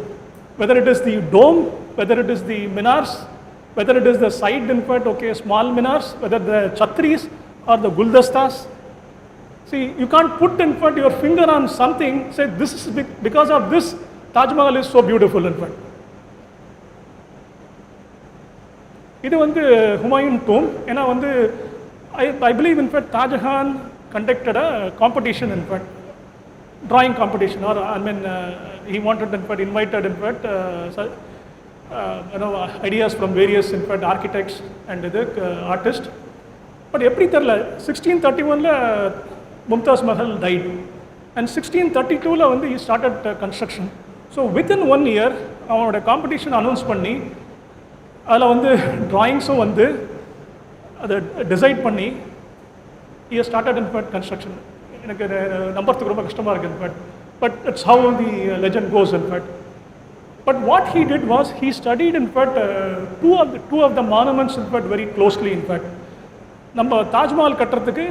[SPEAKER 1] Whether it is the dome, whether it is the minars, whether it is the side, in fact, okay, small minars, whether the chatris or the guldastas. See, you can't put, in fact, your finger on something, say, this is because of this, Taj Mahal is so beautiful, in fact. இது வந்து ஹுமாயூன் டூம். ஏன்னா வந்து I believe, in fact, Taj Khan conducted a competition, in fact, drawing competition, or I mean, he wanted, in fact, invited, in fact, ideas from various, in fact, architects and artists. But எப்படி தெரியல, 1631ல Mumtaz Mahal died, and 1632ல வந்து he started construction. So within 1 year அவனோட competition announce பண்ணி அதில் வந்து டிராயிங்ஸும் வந்து அதை decide பண்ணி he started, in fact, construction. எனக்கு நம்புறதுக்கு ரொம்ப கஷ்டமாக இருக்குது, in fact, but that's how the legend goes, in fact. But what he did was, he studied, in fact, two of the monuments, in fact, very closely, in fact. நம்ம தாஜ்மஹால் கட்டுறதுக்கு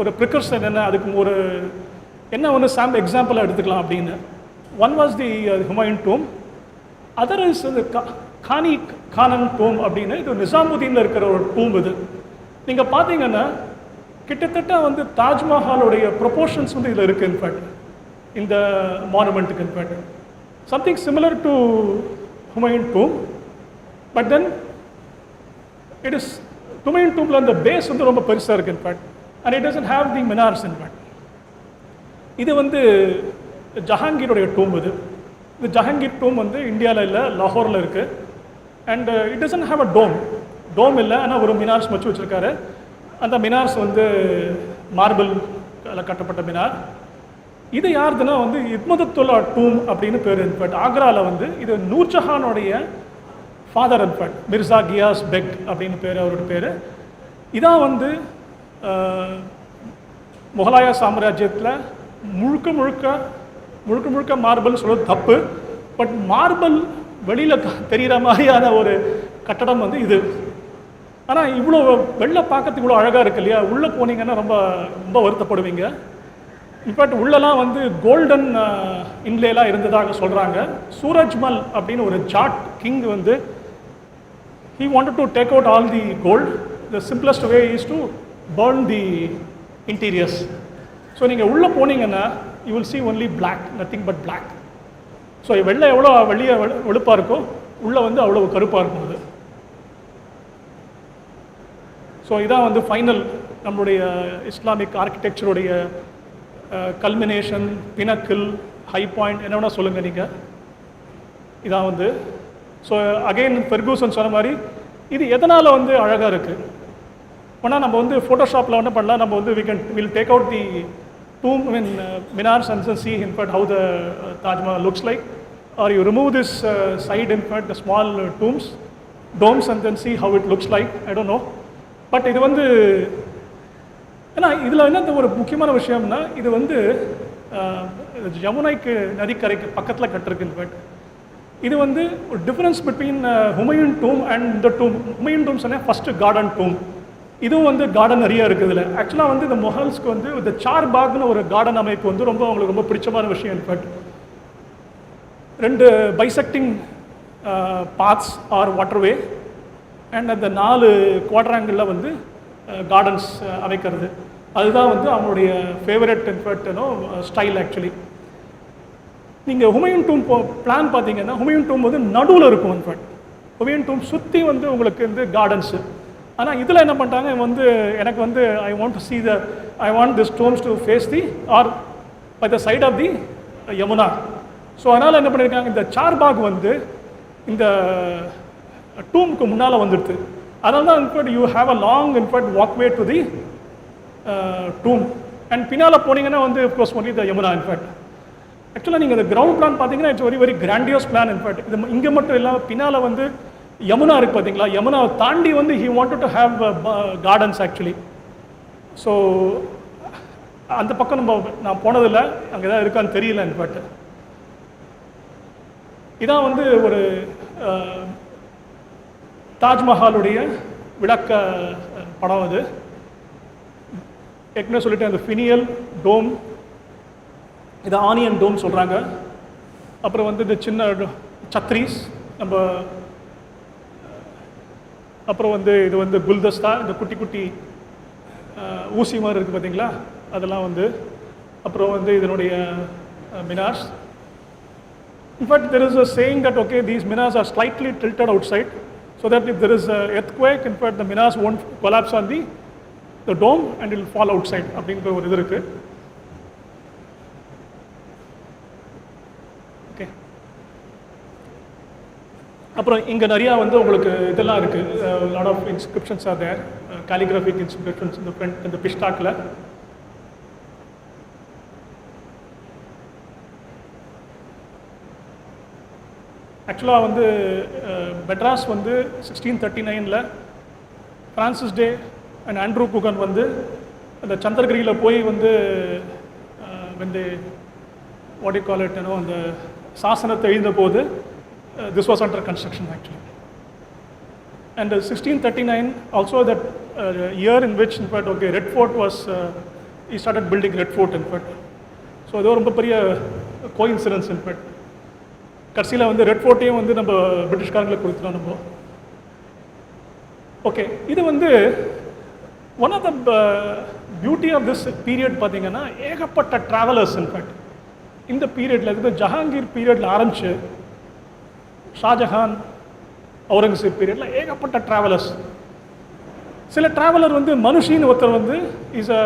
[SPEAKER 1] ஒரு ப்ரிகர்ஷன் என்ன, அதுக்கு ஒரு என்ன ஒன்று எக்ஸாம்பிளாக எடுத்துக்கலாம் அப்படின்னு. One was the Humayun tomb, other is இந்த கானன் டூம் அப்படின்னு. இது நிசாமுதீனில் இருக்கிற ஒரு டூம். இது நீங்கள் பார்த்தீங்கன்னா கிட்டத்தட்ட வந்து தாஜ்மஹாலுடைய ப்ரொபோர்ஷன்ஸ் வந்து இதில் இருக்குது, இன்ஃபேக்ட், இந்த மானுமெண்ட்டுக்கு, in fact. Something similar to Humayun tomb, but then it is Humayun டூமில் அந்த பேஸ் வந்து ரொம்ப பெருசாக இருக்குது, in fact, and it doesn't have the minars, in fact. இது வந்து ஜஹாங்கீருடைய டூம். இது ஜஹாங்கீர் டூம் வந்து இந்தியாவில் இல்லை, லாகூரில் இருக்குது. And it doesn't have a dome இல்லை, ஆனால் ஒரு மினார்ஸ் வச்சு வச்சுருக்காரு. அந்த மினார்ஸ் வந்து மார்பிள் கட்டப்பட்ட மினார். இது யாருதுன்னா வந்து இத்மதுத்துல்லா டூம் அப்படின்னு பேர், இன்ஃபேக்ட். ஆக்ராவில் வந்து இது நூர்ஜஹானுடைய ஃபாதர், இன்ஃபேக்ட், மிர்சா கியாஸ் பெக் அப்படின்னு பேர், அவரோட பேர். இதான் வந்து முகலாய சாம்ராஜ்யத்தில் முழுக்க முழுக்க மார்பிள் சொல்கிறது தப்பு. பட் மார்பிள் வெளியில் தெரிகிற மாதிரியான ஒரு கட்டடம் வந்து இது. ஆனால் இவ்வளோ வெளில பார்க்கறதுக்கு இவ்வளோ அழகாக இருக்கு இல்லையா? உள்ளே போனீங்கன்னா ரொம்ப ரொம்ப வருத்தப்படுவீங்க. இன்ஃபேக்ட் உள்ளலாம் வந்து கோல்டன் இன்லேலாம் இருந்ததாக சொல்கிறாங்க. சூரஜ்மல் அப்படின்னு ஒரு ஜாட் கிங் வந்து he wanted to take out all the gold. The simplest way is to burn the interiors. So நீங்கள் உள்ளே போனீங்கன்னா you will see only black, nothing but black. So வெளில எவ்வளோ வெளியே வெளுப்பாக இருக்கோ உள்ளே வந்து அவ்வளோ கருப்பாக இருக்கும் அது. ஸோ இதான் வந்து ஃபைனல் நம்மளுடைய இஸ்லாமிக் ஆர்கிடெக்சருடைய கல்மினேஷன், பினக்கிள், ஹை பாயிண்ட், என்ன வேணால் சொல்லுங்கள் நீங்கள். இதான் வந்து. ஸோ அகெயின் ஃபெர்கூசன் சொன்ன மாதிரி இது எதனால் வந்து அழகாக இருக்குது. ஆனால் நம்ம வந்து ஃபோட்டோஷாப்பில் என்ன பண்ணலாம், நம்ம வந்து will take out the tomb, I mean, minars, and see, in fact, how the Taj Mahal looks like, or you remove this side, in fact, the small domes, and then see how it looks like. I don't know, but இது வந்து ஏன்னா இதில் என்ன ஒரு முக்கியமான விஷயம்னா, இது வந்து யமுனைக்கு நதிக்கரைக்கு பக்கத்தில் கட்டிருக்கு. இன்ஃபேக்ட் இது வந்து ஒரு difference between Humayun tomb and இந்த டூம். ஹுமாயூன் டூம் சொன்னால் ஃபஸ்ட்டு கார்டன் டூம். இதுவும் வந்து கார்டன் நிறைய இருக்குது இதில். ஆக்சுவலாக வந்து இந்த மொஹல்ஸ்க்கு வந்து இந்த சார் பாக்னு ஒரு கார்டன் அமைப்பு வந்து ரொம்ப அவங்களுக்கு ரொம்ப பிடிச்சமான விஷயம். In fact 2 bisecting paths or waterway and அந்த 4 குவாட்ராங்கிளில் வந்து கார்டன்ஸ் அமைக்கிறது, அதுதான் வந்து அவங்களுடைய ஃபேவரட், இன்ஃபேக்ட், ஸ்டைல். ஆக்சுவலி நீங்கள் ஹுமாயூன் டூம் பிளான் பார்த்தீங்கன்னா, ஹுமாயூன் டூம் வந்து நடுவில் இருக்கும். இன்ஃபேக்ட் ஹுமாயூன் டூம் சுற்றி வந்து உங்களுக்கு வந்து கார்டன்ஸு. ஆனால் இதில் என்ன பண்ணிட்டாங்க வந்து, எனக்கு வந்து I want this tombs to face the ஆர் by the side of the Yamuna. So அதனால் என்ன பண்ணியிருக்காங்க, இந்த சார்பாக் வந்து இந்த டூமுக்கு முன்னால் வந்துடுது. அதனால தான் in fact you have a long in fact walkway to the tomb. And பின்னால் போனீங்கன்னா வந்து of course only the Yamuna. In fact ஆக்சுவலாக நீங்கள் இந்த கிரவுண்ட் பிளான் பார்த்தீங்கன்னா it's very grandiose plan. In fact இது இங்கே மட்டும் இல்லாமல் பின்னால் வந்து யமுனா இருக்குது பார்த்தீங்களா, யமுனாவை தாண்டி வந்து he wanted to have gardens actually. So அந்த பக்கம் நான் போனதில்லை, அங்கே தான் இருக்கான்னு தெரியல. இன்ஃபேக்ட் இதான் வந்து ஒரு தாஜ்மஹாலுடைய விளக்க படம். அது ஏற்கனவே சொல்லிட்டு அந்த ஃபினியல் டோம், இது ஆனியன் டோம் சொல்கிறாங்க. அப்புறம் வந்து இந்த சின்ன சத்ரீஸ் நம்ம, அப்புறம் வந்து இது வந்து குல்தஸ்தா, இந்த குட்டி குட்டி ஊசி மாதிரி இருக்குது பார்த்தீங்களா, அதெல்லாம் வந்து, அப்புறம் வந்து இதனுடைய minars. In fact, there is a saying that, okay, these minars are slightly tilted outside, so that if there is an earthquake, in fact, the minars won't collapse on the dome and it will fall outside. அப்படின்ற ஒரு இது இருக்கு. Okay, அப்புறம் இங்கே நிறையா வந்து உங்களுக்கு இதெல்லாம் இருக்குது. Lot of inscriptions are there, calligraphic inscriptions இந்த ஃப்ரண்ட், இந்த பிஷ்டாக்கில். ஆக்சுவலாக வந்து மெட்ராஸ் வந்து 1639 Francis Day and Andrew Cogan வந்து அந்த சந்திரகிரியில் போய் வந்து வந்து வாட் யூ கால் இட், அந்த சாசனத்தை எழுந்த போது this was under construction actually. And 1639 also that year in which in fact, okay, Red Fort was, he started building Red Fort in fact. So இது ரொம்ப பெரிய கோஇன்சிடன்ஸ் in fact. கடைசியில் வந்து red ஃபோர்ட்டையும் வந்து நம்ம பிரிட்டிஷ்காரங்களுக்கு கொடுத்துட்டோம் நம்ம. ஓகே, இது வந்து one of the beauty of this period பார்த்தீங்கன்னா, ஏகப்பட்ட ட்ராவலர்ஸ் இன்ஃபேக்ட் இந்த பீரியடில் இருந்து ஜஹாங்கீர் பீரியடில் ஆரம்பிச்சு ஷாஜஹான் அவுரங்கசீப் பீரியடில் ஏகப்பட்ட ட்ராவலர்ஸ். சில ட்ராவலர் வந்து மனுஷின்னு ஒருத்தர் வந்து இஸ் அ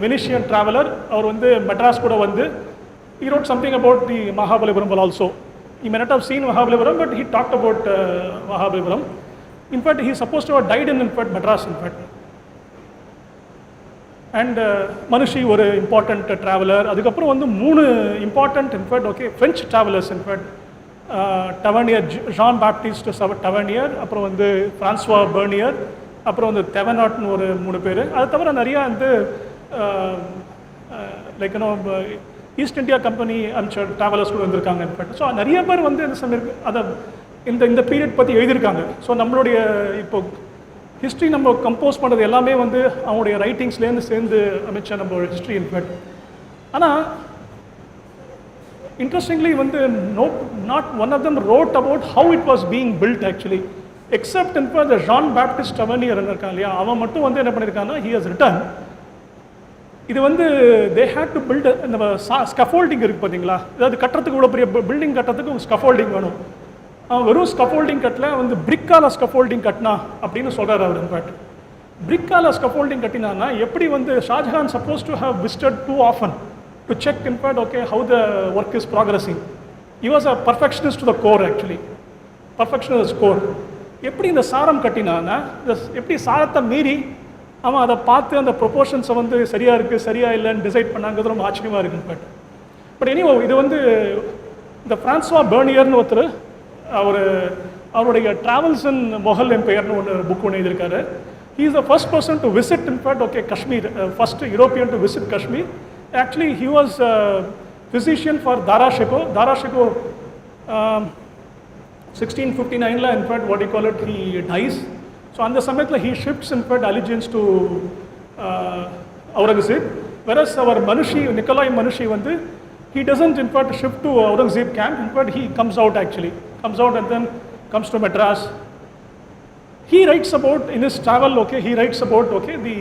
[SPEAKER 1] வெனிஷியன் ட்ராவலர். அவர் வந்து மெட்ராஸ் கூட வந்து he wrote something about the Mahabalipuram also. He may not have seen Mahabalipuram, but he talked about Mahabalipuram. In fact, he is supposed to have died in fact, Madras, in fact. And Manushi was an important traveler. அதுக்கப்புறம் வந்து 3 important, in fact, okay, French travelers, in fact. Tavernier, Jean-Baptiste Tavernier, அப்புறம் வந்து François Bernier, அப்புறம் வந்து Thevenotனு ஒரு 3 பேர். அது தவிர நிறையா வந்து லைக் ஈஸ்ட் இந்தியா கம்பெனி அமிச்ச ட்ராவலர்ஸ் கூட வந்திருக்காங்க இன்ஃபேக்ட். ஸோ நிறைய பேர் வந்து என்ன சொல்லியிருக்கு, அதை இந்த பீரியட் பற்றி எழுதியிருக்காங்க. ஸோ நம்மளுடைய இப்போ ஹிஸ்ட்ரி நம்ம கம்போஸ் பண்ணுறது எல்லாமே வந்து அவங்களுடைய ரைட்டிங்ஸ்லேருந்து சேர்ந்து அமைச்ச நம்ம ஹிஸ்ட்ரி இன்ஃபேக்ட். ஆனால் இன்ட்ரெஸ்டிங்லி வந்து not one of them wrote about how it was being built actually, except in fact Jean Baptiste Tavernier இருக்கான் இல்லையா, அவன் மட்டும் வந்து என்ன பண்ணியிருக்காங்கன்னா, ஹி ஹஸ் ரிட்டன் இது வந்து தே ஹேட் டு பில்ட். இந்த ஸ்கஃபோல்டிங் இருக்குது பார்த்தீங்களா, அதாவது கட்டுறதுக்கு இவ்வளோ பெரிய பில்டிங் கட்டுறதுக்கு ஸ்கஃபோல்டிங் வேணும். அவன் வெறும் ஸ்கஃபோல்டிங் கட்டல, வந்து பிரிக்கால ஸ்கஃபோல்டிங் கட்டினா அப்படின்னு சொல்கிறார் அவர். இன்ஃபேக்ட் பிரிக்கால ஸ்கஃபோல்டிங் கட்டினான்னா எப்படி வந்து Shah Jahan suppose to have visited too often to check in fact okay how the work is progressing. He was a perfectionist to the core actually, perfectionist core. எப்படி இந்த சாரம் கட்டினான்னா, எப்படி சாரத்தை மீறி அவன் அதை பார்த்து அந்த ப்ரொபோர்ஷன்ஸை வந்து சரியாக இருக்குது சரியா இல்லைன்னு டிசைட் பண்ணாங்கிறது ரொம்ப ஆச்சரியமாக இருக்குது. பட் எனிவோ இது வந்து இந்த ஃப்ரான்சுவா பெர்னியர்னு ஒருத்தர், அவருடைய ட்ராவல்ஸ் இன் மொஹல் எம்பையர்னு புக் ஒன்று எழுதியிருக்காரு. He is the first person to visit in fact okay Kashmir, first European to visit Kashmir. Actually he was physician for Dara Shikoh. Dara Shikoh 1659 in fact what you call it, he dies. So அந்த சமயத்தில் he shifts in fact allegiance to Aurangzeb. வெரஸ் அவர் Manucci Niccolao மனுஷி வந்து he doesn't in fact shift to Aurangzeb camp. In fact, he comes out and then comes to Madras. He writes about in his travel, okay, he writes about okay the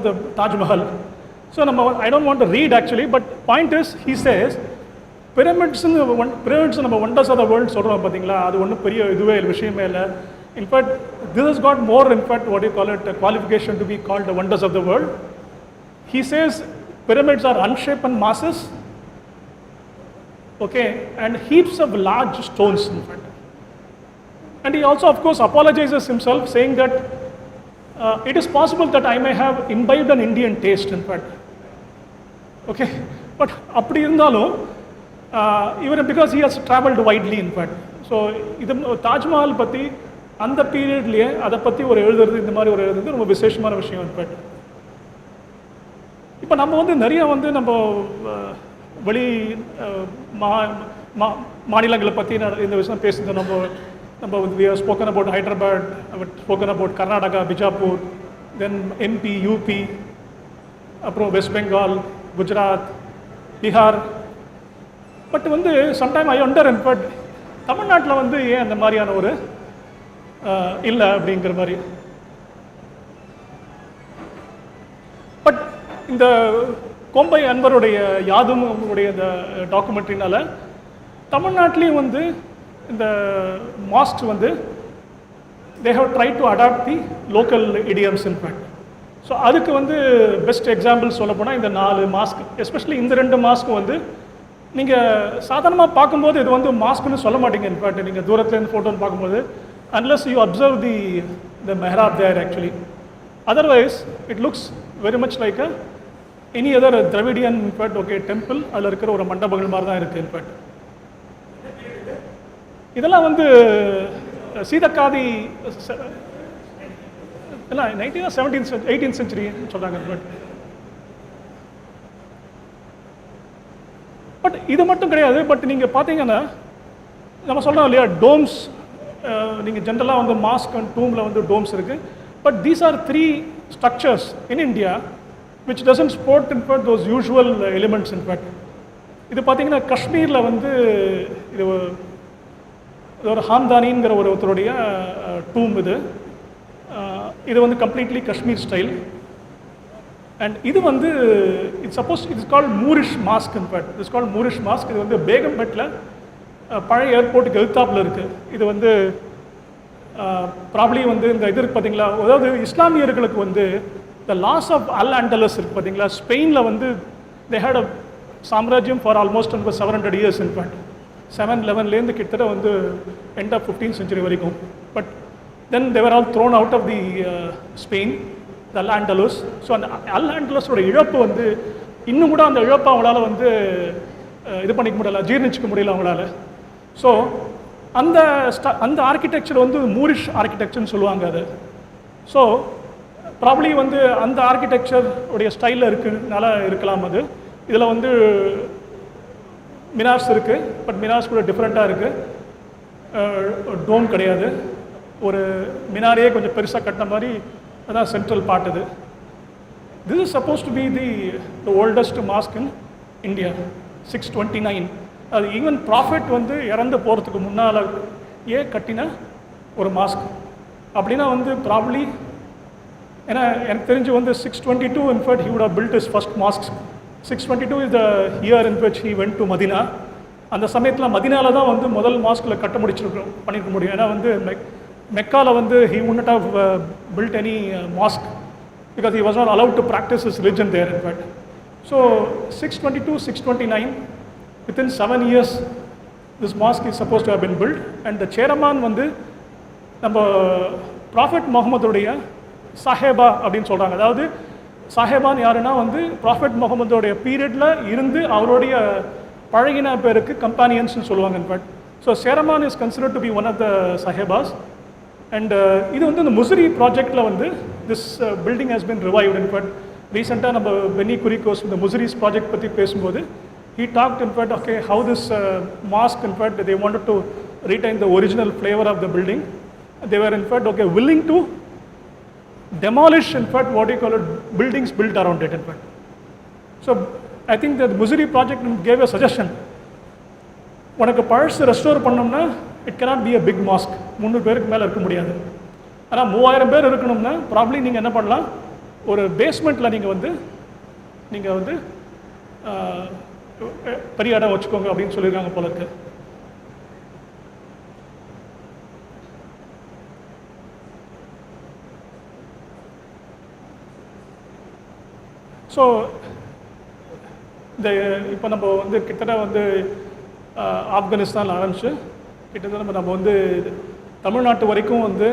[SPEAKER 1] the Taj Mahal. So I don't want to read actually, but point is he says pyramids நம்ம wonders of the world சொல்றோம் பாத்தீங்களா, அது ஒன்றும் பெரிய இதுவே விஷயமே இல்லை. In fact, this has got more in fact what you call it a qualification to be called the wonders of the world. He says pyramids are unshapen masses, okay, and heaps of large stones in fact. And he also of course apologizes himself saying that it is possible that I may have imbibed an Indian taste in fact, okay, but அப்படி இருந்தாலும் even because he has traveled widely in fact. So இது தாஜ்மஹால் பற்றி அந்த பீரியட்லேயே அதை பற்றி ஒரு எழுதுறது, இந்த மாதிரி ஒரு எழுதுறது ரொம்ப விசேஷமான விஷயம் இன்ஃபேக்ட். இப்போ நம்ம வந்து நிறைய வந்து நம்ம வெளி மாநிலங்களை பற்றி இந்த விஷயம் பேசுறது. நம்ம we have spoken about Hyderabad, spoken about Karnataka, Bijapur, then MP, UP, அப்புறம் வெஸ்ட் பெங்கால், குஜராத், பீகார். பட் வந்து சம்டைம் ஐ ஒண்டர், பட் தமிழ்நாட்டில் வந்து ஏன் அந்த மாதிரியான ஒரு இல்லை அப்படிங்கிற மாதிரி. பட் இந்த கோம்பை அன்பருடைய யாதும் அவங்களுடைய இந்த டாக்குமெண்ட்ரினால தமிழ்நாட்டிலையும் வந்து இந்த மாஸ்க் வந்து they have tried to adapt the local idioms in fact. So அதுக்கு வந்து பெஸ்ட் எக்ஸாம்பிள் சொல்ல போனால் இந்த 4 மாஸ்க், எஸ்பெஷலி இந்த 2 மாஸ்க் வந்து நீங்கள் சாதாரணமாக பார்க்கும்போது இது வந்து மாஸ்க்னு சொல்ல மாட்டீங்க. இன்ஃபேக்ட் நீங்கள் தூரத்துலேருந்து ஃபோட்டோன்னு பார்க்கும்போது unless you observe the mehrab there actually. Otherwise it looks very much like any other Dravidian in fact okay temple. அதில் இருக்கிற ஒரு மண்டபங்கள் மாதிரி தான் இருக்குது. இன்ஃபேக்ட் இதெல்லாம் வந்து சீதக்காதி எல்லாம் 19th 17th 18th century சொல்கிறாங்க. பட் இது மட்டும் கிடையாது. பட் நீங்கள் பார்த்தீங்கன்னா நம்ம சொல்கிறோம் இல்லையா டோம்ஸ், நீங்கள் ஜென்ரலாக வந்து மாஸ்க் அண்ட் டூமில் வந்து டோம்ஸ் இருக்குது. But these are 3 structures in India which doesn't support in fact those usual elements in fact. இது பார்த்தீங்கன்னா காஷ்மீரில் வந்து இது ஒரு ஹாம்தானிங்கிற ஒருத்தருடைய டூம். இது வந்து கம்ப்ளீட்லி காஷ்மீர் ஸ்டைல். அண்ட் இது வந்து it's called Moorish mask. In fact it's called Moorish mask. இது வந்து பேகம்பேட்டில் பழைய ஏர்போர்ட்டுக்கு எதிர்த்தாப்பில் இருக்குது. இது வந்து ப்ராப்ளி வந்து இந்த இது இருக்குது பார்த்தீங்களா, அதாவது இஸ்லாமியர்களுக்கு வந்து த லாஸ் ஆஃப் அல் ஆண்டலஸ் இருக்குது பார்த்தீங்களா, ஸ்பெயினில் வந்து தே ஹேட் அ சாம்ராஜ்யம் ஃபார் ஆல்மோஸ்ட் 700 years. இன்ஃபேக்ட் 711லேருந்து கிட்டத்தட்ட வந்து எண்ட் ஆஃப் 15th century வரைக்கும். But then they were all thrown out of the Spain, the Al Andalus. So அந்த அல் ஆண்டலஸோட இழப்பு வந்து இன்னும் கூட அந்த இழப்பை அவங்களால வந்து இது பண்ணிக்க முடியல, ஜீர்ணிச்சிக்க முடியல அவங்களால. ஸோ அந்த ஆர்கிடெக்சர் வந்து மூரிஷ் ஆர்கிடெக்சர்னு சொல்லுவாங்க அது. ஸோ ப்ராப்ளி வந்து அந்த ஆர்கிடெக்சர் உடைய ஸ்டைலில் இருக்குனால இருக்கலாம் அது. இதில் வந்து மினார்ஸ் இருக்குது, பட் மினார்ஸ் கூட டிஃப்ரெண்ட்டாக இருக்குது. டோம் கிடையாது, ஒரு மினாரே கொஞ்சம் பெருசாக கட்டின மாதிரி அதான் சென்ட்ரல் பார்ட் இது. This is suppose to be the oldest mask in India, 629. அது ஈவன் ப்ராஃபிட் வந்து இறந்து போகிறதுக்கு முன்னால் கட்டின ஒரு மாஸ்க். அப்படின்னா வந்து ப்ராப்ளி ஏன்னா எனக்கு தெரிஞ்சு வந்து 622 in fact he would have built his first mosque. 622 is the year in which he went to Medina. அந்த சமயத்தில் மதினாவில் தான் வந்து முதல் மாஸ்கில் கட்ட பண்ணியிருக்க முடியும். ஏன்னா வந்து மெக்காவில் வந்து he wouldn't have built any mosque because he was not allowed to practice his religion there in fact. So 622, 629, within 7 years this mosque is supposed to have been built. And the chairman வந்து நம்ம prophet முகமதுடைய சாஹேபா அப்படின்னு சொல்கிறாங்க. அதாவது சாஹேபான் யாருன்னா வந்து prophet முகமதுடைய பீரியடில் இருந்து அவருடைய பழகின பேருக்கு கம்பானியன்ஸ்னு சொல்லுவாங்க in fact. So Cheraman is considered to be one of the sahabas. And இது வந்து இந்த முசிறி ப்ராஜெக்டில் வந்து this building has been revived. In fact ரீசெண்டாக நம்ம பென்னி குரிக்கோஸ் இந்த முசிரிஸ் ப்ராஜெக்ட் பற்றி பேசும்போது he talked in fact okay how this mosque in fact they wanted to retain the original flavor of the building. They were in fact okay willing to demolish in fact what you call it buildings built around it in fact. So I think that the Musiri project gave a suggestion. உனக்கு பழசு restore பண்ணோம்னா it cannot be a big mosque. 300 பேருக்கு மேலே இருக்க முடியாது. ஆனால் 3000 பேர் இருக்கணும்னா ப்ராப்ளி நீங்கள் என்ன பண்ணலாம், ஒரு பேஸ்மெண்ட்டில் நீங்கள் வந்து பெரிய இடம் வச்சுக்கோங்க அப்படின்னு சொல்லியிருக்காங்க போல இருக்கு. ஸோ இந்த இப்போ நம்ம வந்து கிட்டத்தட்ட வந்து ஆப்கானிஸ்தான் ஆரம்பிச்சு கிட்டத்தட்ட நம்ம வந்து தமிழ்நாட்டு வரைக்கும் வந்து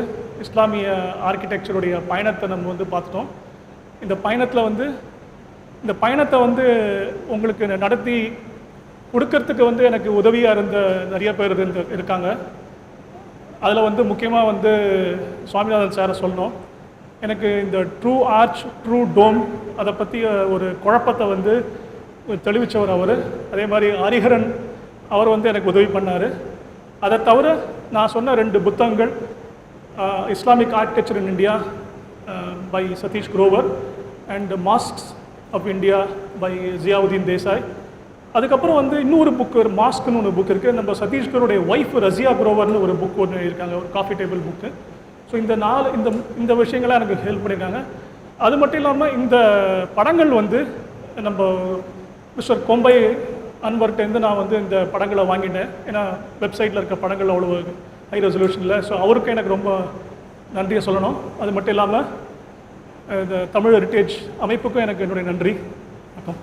[SPEAKER 1] இஸ்லாமிய ஆர்கிடெக்சருடைய பயணத்தை நம்ம வந்து பார்த்துட்டோம். இந்த பயணத்தை வந்து உங்களுக்கு நடத்தி கொடுக்கறதுக்கு வந்து எனக்கு உதவியாக இருந்த நிறைய பேர் இருக்காங்க. அதில் வந்து முக்கியமாக வந்து சுவாமிநாதன் சாரை சொல்லணும். எனக்கு இந்த ட்ரூ ஆர்ச் ட்ரூ டோம் அதை பற்றி ஒரு குழப்பத்தை வந்து தெளிவித்தவர் அவர். அதே மாதிரி ஹரிஹரன் அவர் வந்து எனக்கு உதவி பண்ணார். அதை தவிர நான் சொன்ன 2 புத்தகங்கள் Islamic architecture in India by Satish Grover and Mosques of India by Ziauddin Desai. அதுக்கப்புறம் வந்து இன்னொரு புக்கு, ஒரு மாஸ்க்னு ஒன்று புக் இருக்குது. நம்ம சதீஷ்கருடைய ஒய்ஃப் ரசியா குரோவர்னு ஒரு புக் ஒன்று இருக்காங்க, ஒரு காஃபி டேபிள் புக்கு. ஸோ இந்த விஷயங்கள்லாம் எனக்கு ஹெல்ப் பண்ணியிருக்காங்க. அது மட்டும் இல்லாமல் இந்த படங்கள் வந்து நம்ம மிஸ்டர் கொம்பை அன்வர்கிட்டேருந்து நான் வந்து இந்த படங்களை வாங்கிட்டேன். ஏன்னா வெப்சைட்டில் இருக்க படங்கள் அவ்வளோ ஹை ரெசல்யூஷனில். ஸோ அவருக்கு எனக்கு ரொம்ப நன்றியை சொல்லணும். அது மட்டும் இல்லாமல் இந்த தமிழ் ஹெரிட்டேஜ் அமைப்புக்கும் எனக்கு என்னுடைய நன்றி. வணக்கம்.